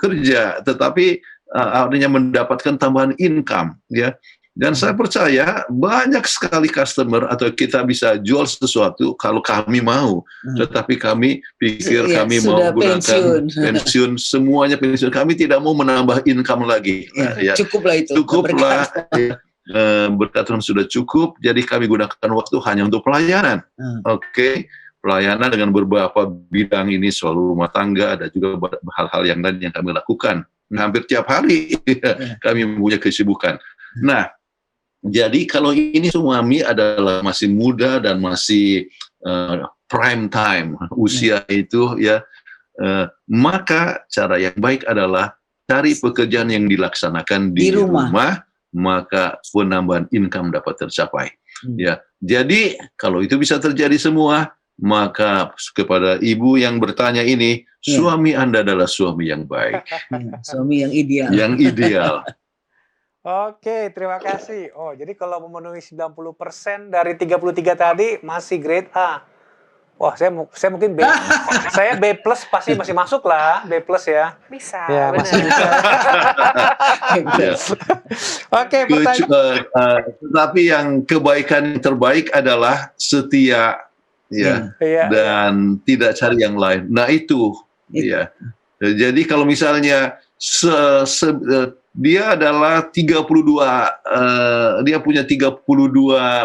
kerja, tetapi artinya mendapatkan tambahan income. Ya. Dan saya percaya banyak sekali customer atau kita bisa jual sesuatu kalau kami mau. Tetapi kami pikir kami mau gunakan pensiun, semuanya pensiun. Kami tidak mau menambah income lagi. Cukuplah itu. Cukuplah. Berkat Tuhan sudah cukup. Jadi kami gunakan waktu hanya untuk pelayanan. Pelayanan dengan beberapa bidang ini, soal rumah tangga, ada juga hal-hal yang lain yang kami lakukan. Hampir tiap hari kami mempunyai kesibukan. Nah, jadi kalau ini suami adalah masih muda dan masih prime time usia itu ya, maka cara yang baik adalah cari pekerjaan yang dilaksanakan di rumah, maka penambahan income dapat tercapai. Ya, jadi kalau itu bisa terjadi semua, maka kepada ibu yang bertanya ini, suami Anda adalah suami yang baik, suami yang ideal. Yang ideal. Oke, terima kasih. Oh, jadi kalau memenuhi 90% dari 33 tadi masih grade A. Wah, saya mungkin B. Saya B+ pasti masih masuk lah, B+ ya. Bisa, ya, benar. Masih bisa. Oke, pertanyaan. Tetapi yang kebaikan terbaik adalah setia ya, dan tidak cari yang lain. Nah, itu ya. Jadi kalau misalnya dia adalah 32, dia punya 32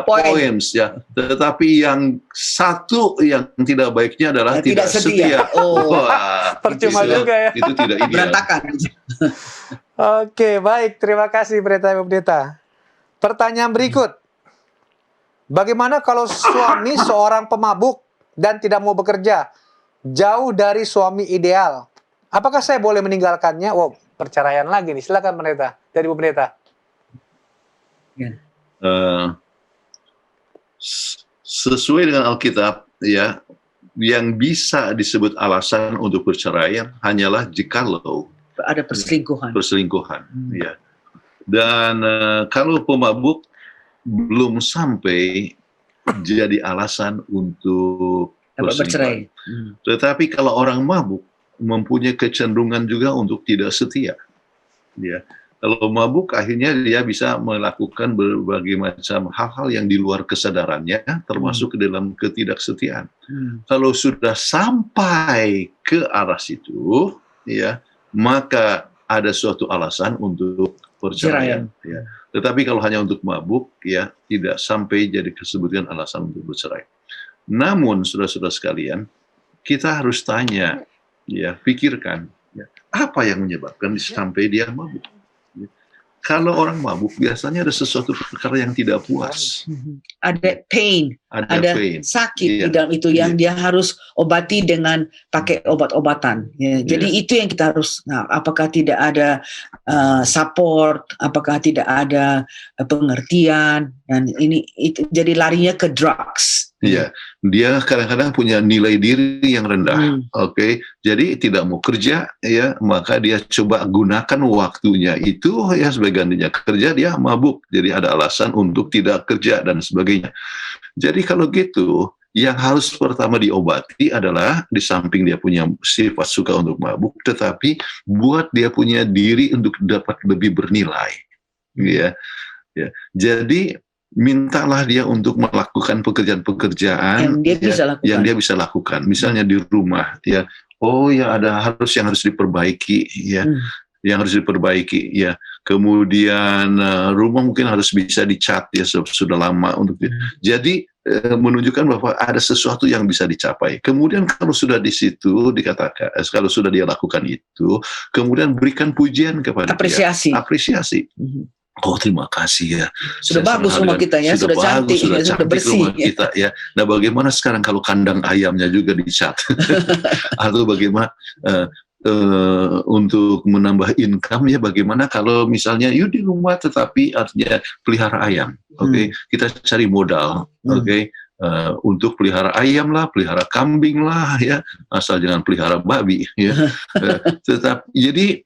points ya. Tetapi yang satu yang tidak baiknya adalah tidak setia. Wah, percuma juga ya. Itu tidak ideal. Berantakan. Oke, baik. Terima kasih Pendeta. Pertanyaan berikut. Bagaimana kalau suami seorang pemabuk dan tidak mau bekerja, jauh dari suami ideal? Apakah saya boleh meninggalkannya? Wow, perceraian lagi nih. Silakan Pendeta. Dari Bu Pendeta. Sesuai dengan Alkitab, ya, yang bisa disebut alasan untuk perceraian hanyalah jikalau ada perselingkuhan. Ya. Dan kalau pemabuk belum sampai jadi alasan untuk Dapat bercerai. perselingkuhan. Tetapi kalau orang mabuk mempunyai kecenderungan juga untuk tidak setia. Ya. Kalau mabuk akhirnya dia bisa melakukan berbagai macam hal-hal yang di luar kesadarannya, termasuk ke dalam ketidaksetiaan. Kalau sudah sampai ke arah situ, ya, maka ada suatu alasan untuk perceraian. Ya. Tetapi kalau hanya untuk mabuk, ya, tidak sampai jadi disebutkan alasan untuk bercerai. Namun, saudara-saudara sekalian, kita harus tanya, ya, pikirkan, ya, apa yang menyebabkan sampai dia mabuk. Kalau orang mabuk biasanya ada sesuatu perkara yang tidak puas, Ada pain, ada pain. sakit Iya. di dalam itu yang dia harus obati dengan pakai obat-obatan. Ya, jadi itu yang kita harus. Nah, apakah tidak ada support? Apakah tidak ada pengertian? Dan ini itu jadi larinya ke drugs. Iya, dia kadang-kadang punya nilai diri yang rendah, oke. Jadi tidak mau kerja, ya, maka dia coba gunakan waktunya itu, ya, sebagai gantinya kerja, dia mabuk. Jadi ada alasan untuk tidak kerja dan sebagainya. Jadi kalau gitu, yang harus pertama diobati adalah di samping dia punya sifat suka untuk mabuk, tetapi buat dia punya diri untuk dapat lebih bernilai, ya. Jadi mintalah dia untuk melakukan pekerjaan-pekerjaan yang dia bisa lakukan. Misalnya di rumah, ya, oh ya ada yang harus diperbaiki, ya, yang harus diperbaiki, ya. Kemudian rumah mungkin harus bisa dicat, ya, sudah lama untuk. Jadi menunjukkan bahwa ada sesuatu yang bisa dicapai. Kemudian kalau sudah di situ dikatakan, kalau sudah dia lakukan itu, kemudian berikan pujian kepada apresiasi. Oh, terima kasih, ya. Sudah bagus rumah kita, ya, sudah cantik, sudah sudah bersih rumah kita, ya. Nah, bagaimana sekarang kalau kandang ayamnya juga dicat? Atau bagaimana untuk menambah income, ya, bagaimana kalau misalnya di rumah tetapi artinya pelihara ayam, oke. Kita cari modal, oke. Untuk pelihara ayam lah, pelihara kambing lah, ya, asal jangan pelihara babi, ya. Jadi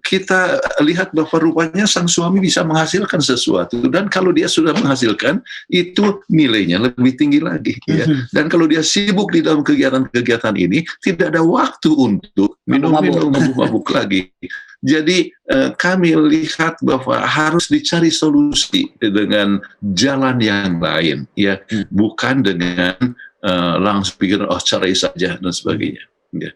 kita lihat bahwa rupanya sang suami bisa menghasilkan sesuatu, dan kalau dia sudah menghasilkan itu nilainya lebih tinggi lagi, ya. Dan kalau dia sibuk di dalam kegiatan-kegiatan ini, tidak ada waktu untuk minum-minum, mabuk lagi. Jadi kami lihat bahwa harus dicari solusi dengan jalan yang lain, ya, bukan dengan langsung pikir cerai saja dan sebagainya. Ya.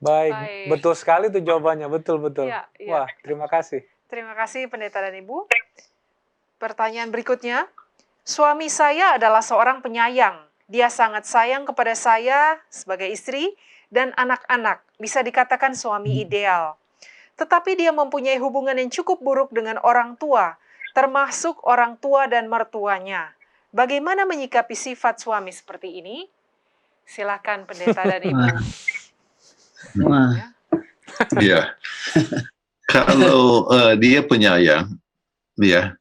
Baik, betul sekali tuh jawabannya, betul. Ya. Wah, terima kasih. Terima kasih Pendeta dan Ibu. Pertanyaan berikutnya, suami saya adalah seorang penyayang. Dia sangat sayang kepada saya sebagai istri dan anak-anak. Bisa dikatakan suami ideal. Tetapi dia mempunyai hubungan yang cukup buruk dengan orang tua, termasuk orang tua dan mertuanya. Bagaimana menyikapi sifat suami seperti ini? Silakan Pendeta dan Ibu. Ya, kalau dia penyayang, ya,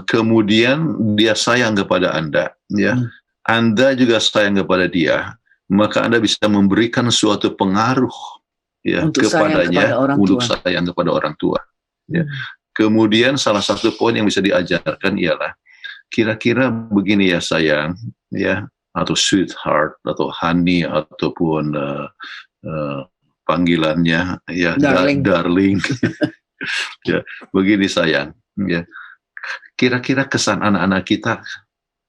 kemudian dia sayang kepada Anda, ya, Anda juga sayang kepada dia, maka Anda bisa memberikan suatu pengaruh, ya, untuk kepadanya untuk sayang kepada orang tua. Ya. Kemudian salah satu poin yang bisa diajarkan ialah kira-kira begini, ya sayang, ya, atau sweetheart, atau honey, ataupun panggilannya, ya, darling. Ya, begini sayang, ya. Kira-kira kesan anak-anak kita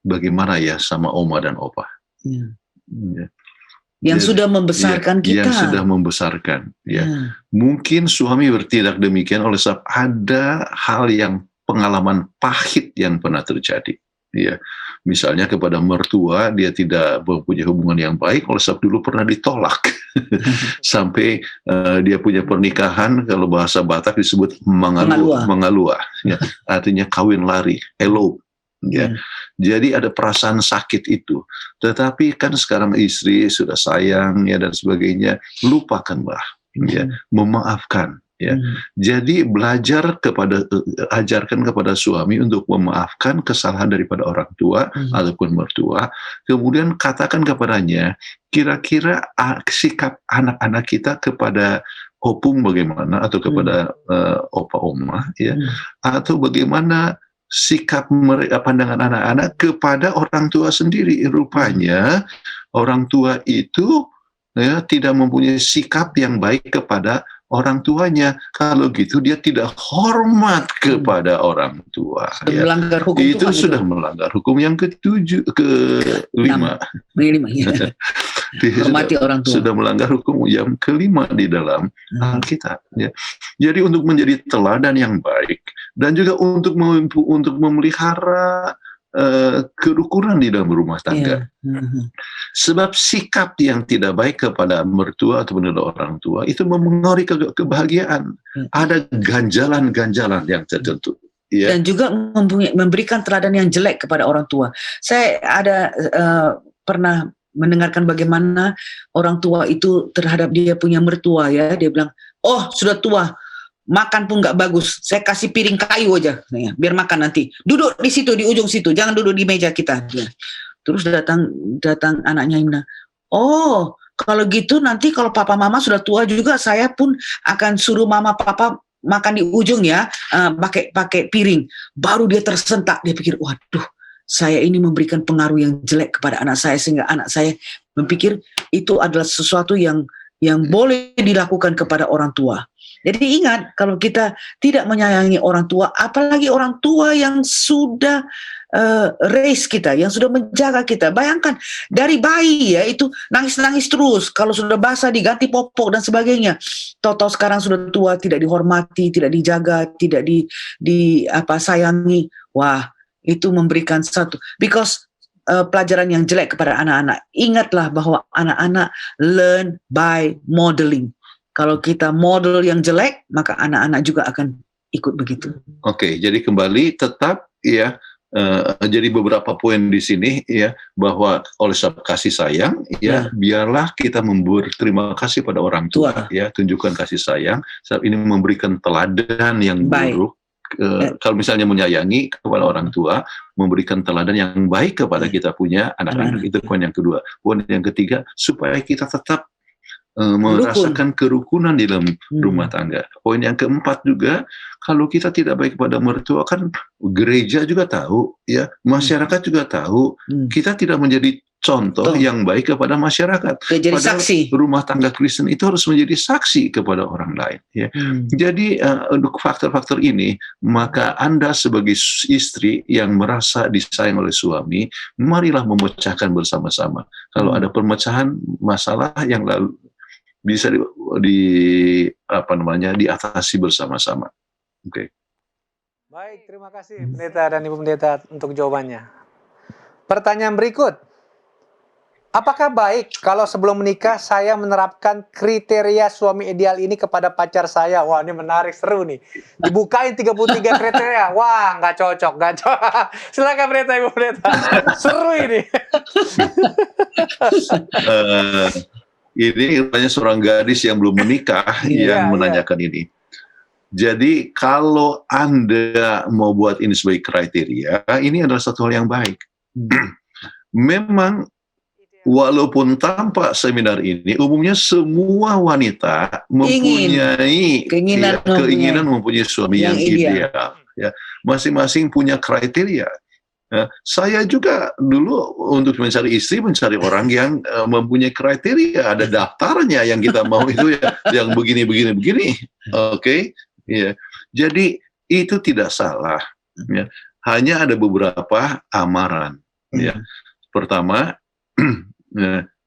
bagaimana, ya, sama oma dan opa? Ya. Yang sudah membesarkan kita. Yang sudah membesarkan, ya. Mungkin suami bertindak demikian oleh sebab ada hal yang pengalaman pahit yang pernah terjadi, ya. Misalnya kepada mertua dia tidak mempunyai hubungan yang baik oleh sebab dulu pernah ditolak. Sampai dia punya pernikahan, kalau bahasa Batak disebut mengalua, ya. Artinya kawin lari, elope. Ya, jadi ada perasaan sakit itu. Tetapi kan sekarang istri sudah sayang, ya, dan sebagainya, lupakanlah, ya, memaafkan, ya. Jadi ajarkan kepada suami untuk memaafkan kesalahan daripada orang tua ataupun mertua. Kemudian katakan kepadanya, kira-kira sikap anak-anak kita kepada opung bagaimana atau kepada opa oma ya, atau bagaimana sikap mereka, pandangan anak-anak kepada orang tua sendiri. Rupanya orang tua itu ya tidak mempunyai sikap yang baik kepada orang tuanya. Kalau gitu dia tidak hormat kepada orang tua. Sudah Ya. melanggar hukum Itu Tuhan sudah melanggar hukum yang kelima. Ya. Hormati orang tua. Sudah melanggar hukum yang kelima di dalam Alkitab. Ya. Jadi untuk menjadi teladan yang baik dan juga untuk memelihara kerukunan di dalam rumah tangga. Sebab sikap yang tidak baik kepada mertua atau orang tua itu memengaruhi kebahagiaan. Ada ganjalan-ganjalan yang tertentu. Ya. Dan juga memberikan teladan yang jelek kepada orang tua. Saya ada pernah mendengarkan bagaimana orang tua itu terhadap dia punya mertua ya. Dia bilang, oh sudah tua, makan pun nggak bagus. Saya kasih piring kayu aja, ya, biar makan nanti. Duduk di situ, di ujung situ. Jangan duduk di meja kita. Ya. Terus datang anaknya bilang, oh kalau gitu nanti kalau papa mama sudah tua juga, saya pun akan suruh mama papa makan di ujung ya, pakai piring. Baru dia tersentak. Dia pikir, waduh, saya ini memberikan pengaruh yang jelek kepada anak saya sehingga anak saya berpikir itu adalah sesuatu yang boleh dilakukan kepada orang tua. Jadi ingat, kalau kita tidak menyayangi orang tua, apalagi orang tua yang sudah raise kita, yang sudah menjaga kita. Bayangkan, dari bayi ya, itu nangis-nangis terus. Kalau sudah basah diganti popok dan sebagainya. Tahu-tahu sekarang sudah tua, tidak dihormati, tidak dijaga, tidak sayangi. Wah, itu memberikan satu. Because pelajaran yang jelek kepada anak-anak. Ingatlah bahwa anak-anak learn by modeling. Kalau kita model yang jelek, maka anak-anak juga akan ikut begitu. Oke, jadi kembali tetap ya, jadi beberapa poin di sini ya, bahwa oleh sebab kasih sayang ya, biarlah kita berterima kasih pada orang tua ya, tunjukkan kasih sayang. Sebab ini memberikan teladan yang buruk. Kalau misalnya menyayangi kepada orang tua, memberikan teladan yang baik kepada kita punya anak-anak. Itu poin yang kedua. Poin yang ketiga, supaya kita tetap merasakan kerukunan di dalam rumah tangga. Poin yang keempat juga, kalau kita tidak baik kepada mertua, kan gereja juga tahu, ya, masyarakat juga tahu, kita tidak menjadi contoh yang baik kepada masyarakat. Jadi saksi. Rumah tangga Kristen itu harus menjadi saksi kepada orang lain. Ya. Jadi untuk faktor-faktor ini, maka Anda sebagai istri yang merasa disayang oleh suami, marilah memecahkan bersama-sama. Kalau ada pemecahan masalah yang lalu bisa diatasi bersama-sama. Oke. Baik, terima kasih Pendeta dan Ibu Pendeta untuk jawabannya. Pertanyaan berikut. Apakah baik kalau sebelum menikah saya menerapkan kriteria suami ideal ini kepada pacar saya? Wah, ini menarik, seru nih. Dibukain 33 kriteria. Wah, nggak cocok. Silakan Pendeta, Ibu Pendeta. Seru ini. Ini banyak seorang gadis yang belum menikah yang menanyakan ini. Jadi kalau Anda mau buat ini sebagai kriteria, ini adalah satu hal yang baik. Memang walaupun tanpa seminar ini, umumnya semua wanita mempunyai keinginan mempunyai suami yang ideal. Ya, masing-masing punya kriteria. Nah, saya juga dulu untuk mencari istri, mencari orang yang mempunyai kriteria, ada daftarnya yang kita mau itu ya, yang begini. Oke, ya. Jadi itu tidak salah. Ya. Hanya ada beberapa amaran. Ya. Pertama,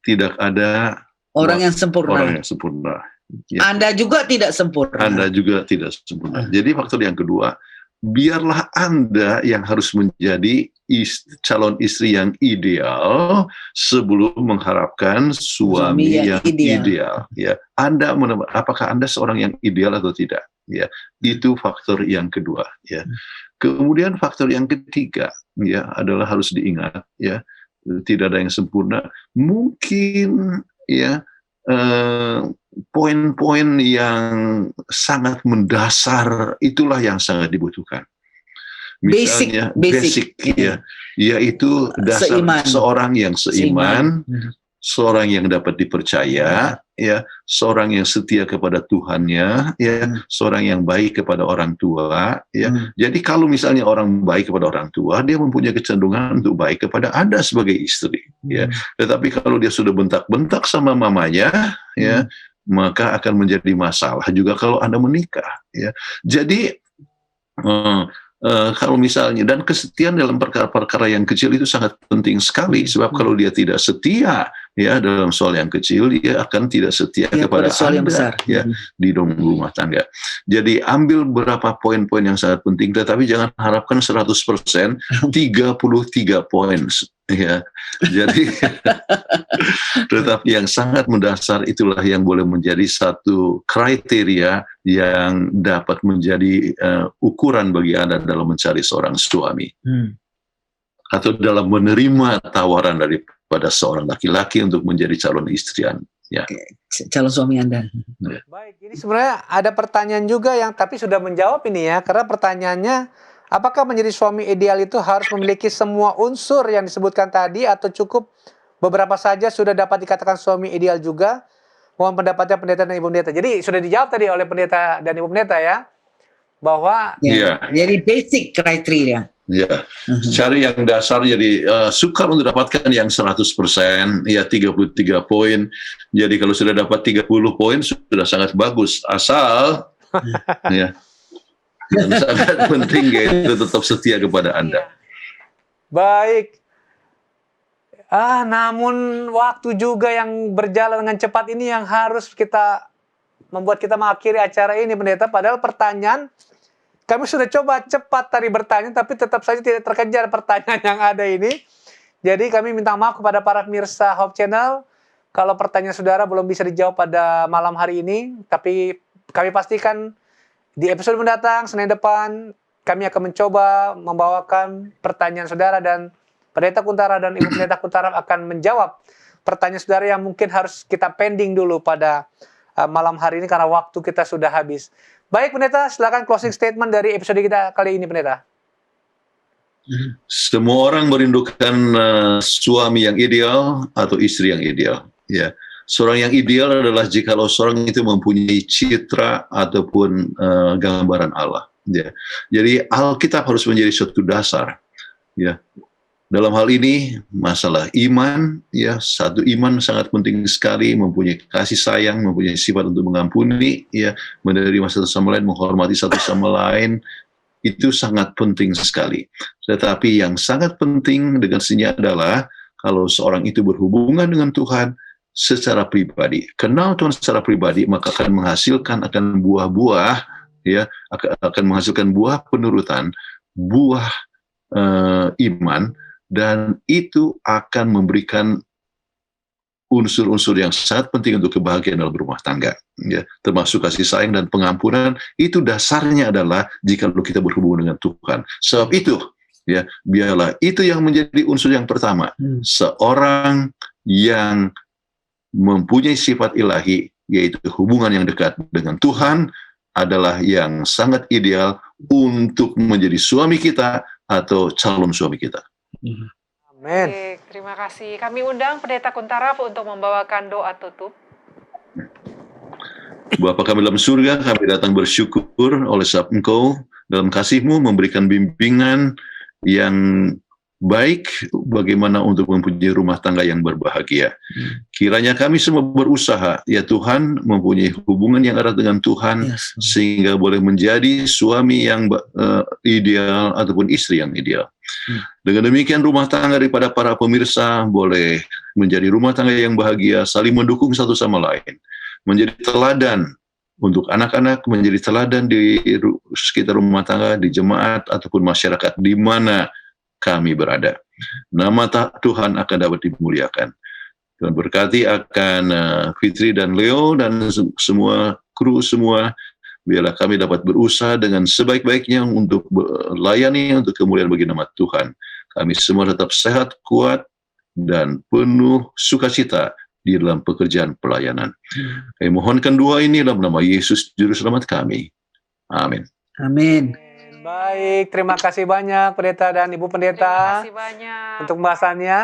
tidak ada orang yang sempurna. Ya. Anda juga tidak sempurna. Jadi faktor yang kedua, biarlah Anda yang harus menjadi calon istri yang ideal sebelum mengharapkan suami yang ideal. Ya, apakah Anda seorang yang ideal atau tidak? Ya, itu faktor yang kedua. Ya, kemudian faktor yang ketiga, ya, adalah harus diingat, ya, tidak ada yang sempurna. Mungkin, ya, poin-poin yang sangat mendasar itulah yang sangat dibutuhkan. Misalnya basic ya, yaitu dasar seorang yang seiman, seorang yang dapat dipercaya, ya, seorang yang setia kepada Tuhannya, ya, seorang yang baik kepada orang tua, ya. Jadi kalau misalnya orang baik kepada orang tua, dia mempunyai kecenderungan untuk baik kepada Anda sebagai istri, ya. Tetapi kalau dia sudah bentak-bentak sama mamanya, ya, maka akan menjadi masalah juga kalau Anda menikah, ya. Jadi kalau misalnya, dan kesetiaan dalam perkara-perkara yang kecil itu sangat penting sekali, sebab kalau dia tidak setia, ya, dalam soal yang kecil, dia akan tidak setia kepada soal yang Anda, besar. ya, di dalam rumah tangga. Jadi ambil beberapa poin-poin yang sangat penting, tetapi jangan harapkan 100%, 33 poin, ya. Jadi tetapi yang sangat mendasar itulah yang boleh menjadi satu kriteria yang dapat menjadi ukuran bagi Anda dalam mencari seorang suami, atau dalam menerima tawaran daripada seorang laki-laki untuk menjadi calon istri Anda, ya. Calon suami Anda. Baik, ini sebenarnya ada pertanyaan juga yang tapi sudah menjawab ini ya, karena pertanyaannya, apakah menjadi suami ideal itu harus memiliki semua unsur yang disebutkan tadi atau cukup beberapa saja sudah dapat dikatakan suami ideal juga? Mohon pendapatnya pendeta dan ibu pendeta. Jadi sudah dijawab tadi oleh pendeta dan ibu pendeta ya, bahwa Iya. Jadi basic kriteria. Ya, cari yang dasar, jadi sukar untuk dapatkan yang 100%, ya 33 poin. Jadi kalau sudah dapat 30 poin sudah sangat bagus, asal ya, yang sangat penting yaitu tetap setia kepada Anda. baik. Namun waktu juga yang berjalan dengan cepat ini yang harus membuat kita mengakhiri acara ini, pendeta. Padahal pertanyaan kami sudah coba cepat tadi bertanya, tapi tetap saja tidak terkejar pertanyaan yang ada ini. Jadi kami minta maaf kepada para pemirsa Hope Channel kalau pertanyaan saudara belum bisa dijawab pada malam hari ini. Tapi kami pastikan di episode mendatang, Senin depan, kami akan mencoba membawakan pertanyaan saudara, dan Pendeta Kuntara dan Ibu Pendeta Kuntara akan menjawab pertanyaan saudara yang mungkin harus kita pending dulu pada malam hari ini karena waktu kita sudah habis. Baik, Pendeta, silakan closing statement dari episode kita kali ini, Pendeta. Semua orang merindukan suami yang ideal atau istri yang ideal. Ya, seorang yang ideal adalah jikalau seorang itu mempunyai citra ataupun gambaran Allah. Ya, jadi Alkitab harus menjadi suatu dasar. Ya, dalam hal ini masalah iman, ya, satu iman sangat penting sekali, mempunyai kasih sayang, mempunyai sifat untuk mengampuni, ya, menerima satu sama lain, menghormati satu sama lain, itu sangat penting sekali. Tetapi yang sangat penting dengan sini adalah kalau seorang itu berhubungan dengan Tuhan secara pribadi, kenal Tuhan secara pribadi, maka akan menghasilkan buah-buah, ya, akan menghasilkan buah penurutan, buah iman. Dan itu akan memberikan unsur-unsur yang sangat penting untuk kebahagiaan dalam rumah tangga, ya, termasuk kasih sayang dan pengampunan. Itu dasarnya adalah jika kita berhubungan dengan Tuhan. Sebab itu, ya, biarlah itu yang menjadi unsur yang pertama. Seorang yang mempunyai sifat ilahi, yaitu hubungan yang dekat dengan Tuhan, adalah yang sangat ideal untuk menjadi suami kita atau calon suami kita. Amin. Baik, terima kasih. Kami undang Pendeta Kuntara untuk membawakan doa tutup. Bapa kami dalam surga, kami datang bersyukur oleh sebab Engkau dalam kasih-Mu memberikan bimbingan yang baik bagaimana untuk mempunyai rumah tangga yang berbahagia. Kiranya kami semua berusaha, ya Tuhan, mempunyai hubungan yang erat dengan Tuhan, sehingga boleh menjadi suami yang ideal ataupun istri yang ideal. Dengan demikian rumah tangga daripada para pemirsa boleh menjadi rumah tangga yang bahagia, saling mendukung satu sama lain, menjadi teladan untuk anak-anak, menjadi teladan di sekitar rumah tangga, di jemaat ataupun masyarakat di mana kami berada. Nama Tuhan akan dapat dimuliakan. Tuhan berkati akan Fitri dan Leo dan semua kru semua. Biarlah kami dapat berusaha dengan sebaik-baiknya untuk melayani untuk kemuliaan bagi nama Tuhan. Kami semua tetap sehat, kuat, dan penuh sukacita di dalam pekerjaan pelayanan. Kami mohonkan doa ini dalam nama Yesus Juru Selamat kami. Amin. Amin. Baik, terima kasih banyak Pendeta dan Ibu Pendeta Terima kasih banyak. untuk pembahasannya.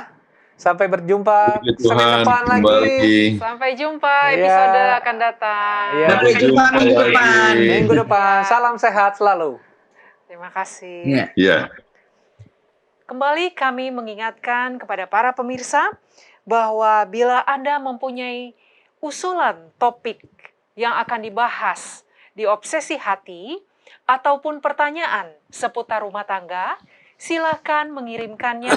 Sampai berjumpa Puji Senin Tuhan depan lagi. kembali. Sampai jumpa Iya. episode akan datang. Iya. Sampai jumpa minggu lagi. depan. Minggu depan. Salam sehat selalu. Terima kasih. Ya. Ya. Kembali kami mengingatkan kepada para pemirsa bahwa bila Anda mempunyai usulan topik yang akan dibahas di Obsesi Hati ataupun pertanyaan seputar rumah tangga, silakan mengirimkannya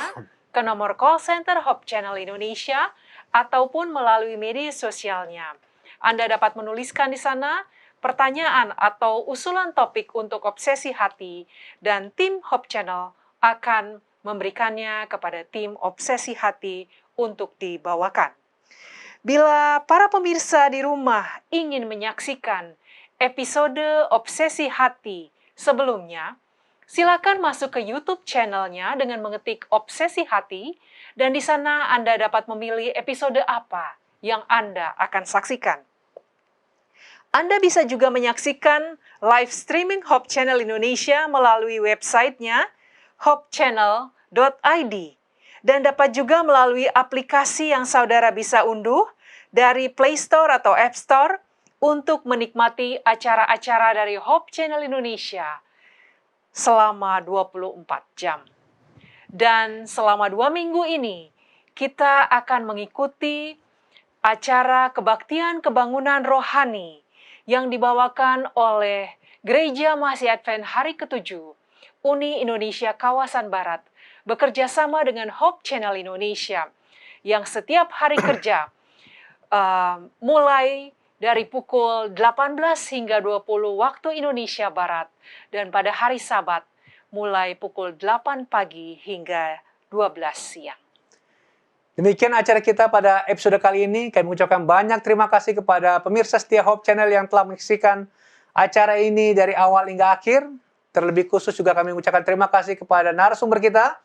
ke nomor call center Hope Channel Indonesia ataupun melalui media sosialnya. Anda dapat menuliskan di sana pertanyaan atau usulan topik untuk Obsesi Hati dan tim Hope Channel akan memberikannya kepada tim Obsesi Hati untuk dibawakan. Bila para pemirsa di rumah ingin menyaksikan episode Obsesi Hati sebelumnya, silakan masuk ke YouTube channelnya dengan mengetik Obsesi Hati dan di sana Anda dapat memilih episode apa yang Anda akan saksikan. Anda bisa juga menyaksikan live streaming Hope Channel Indonesia melalui websitenya hopechannel.id dan dapat juga melalui aplikasi yang saudara bisa unduh dari Play Store atau App Store untuk menikmati acara-acara dari Hope Channel Indonesia selama 24 jam. Dan selama 2 minggu ini, kita akan mengikuti acara kebaktian kebangunan rohani yang dibawakan oleh Gereja Masih Advent Hari ke-7, Uni Indonesia Kawasan Barat, bekerja sama dengan Hope Channel Indonesia, yang setiap hari kerja, mulai dari pukul 18 hingga 20 waktu Indonesia Barat, dan pada hari Sabat, mulai pukul 8 pagi hingga 12 siang. Demikian acara kita pada episode kali ini. Kami mengucapkan banyak terima kasih kepada pemirsa setia Hope Channel yang telah menyaksikan acara ini dari awal hingga akhir. Terlebih khusus juga kami mengucapkan terima kasih kepada narasumber kita,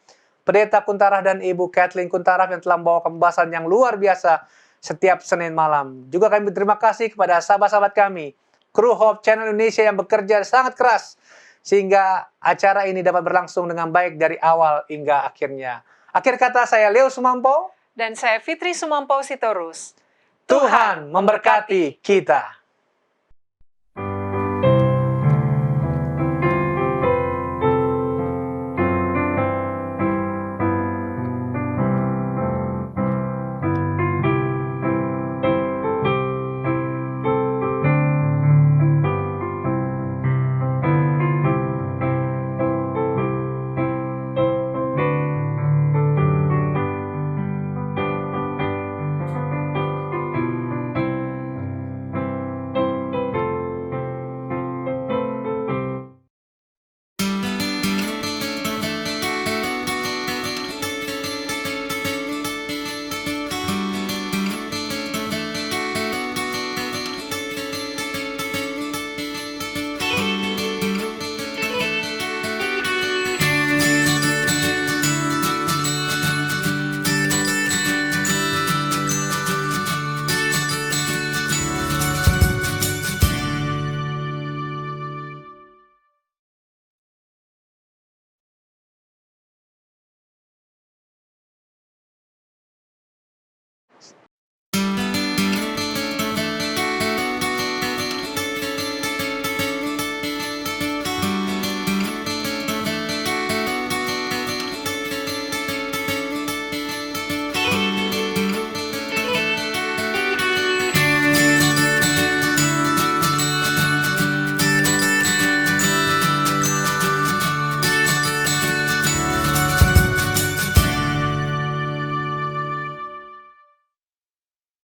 Pendeta Kuntarah dan Ibu Kathleen Kuntarah yang telah membawa pembahasan yang luar biasa setiap Senin malam. Juga kami berterima kasih kepada sahabat-sahabat kami, kru Hope Channel Indonesia yang bekerja sangat keras sehingga acara ini dapat berlangsung dengan baik dari awal hingga akhirnya. Akhir kata, saya Leo Sumampo. Dan saya Fitri Sumampo Sitorus. Tuhan memberkati kita.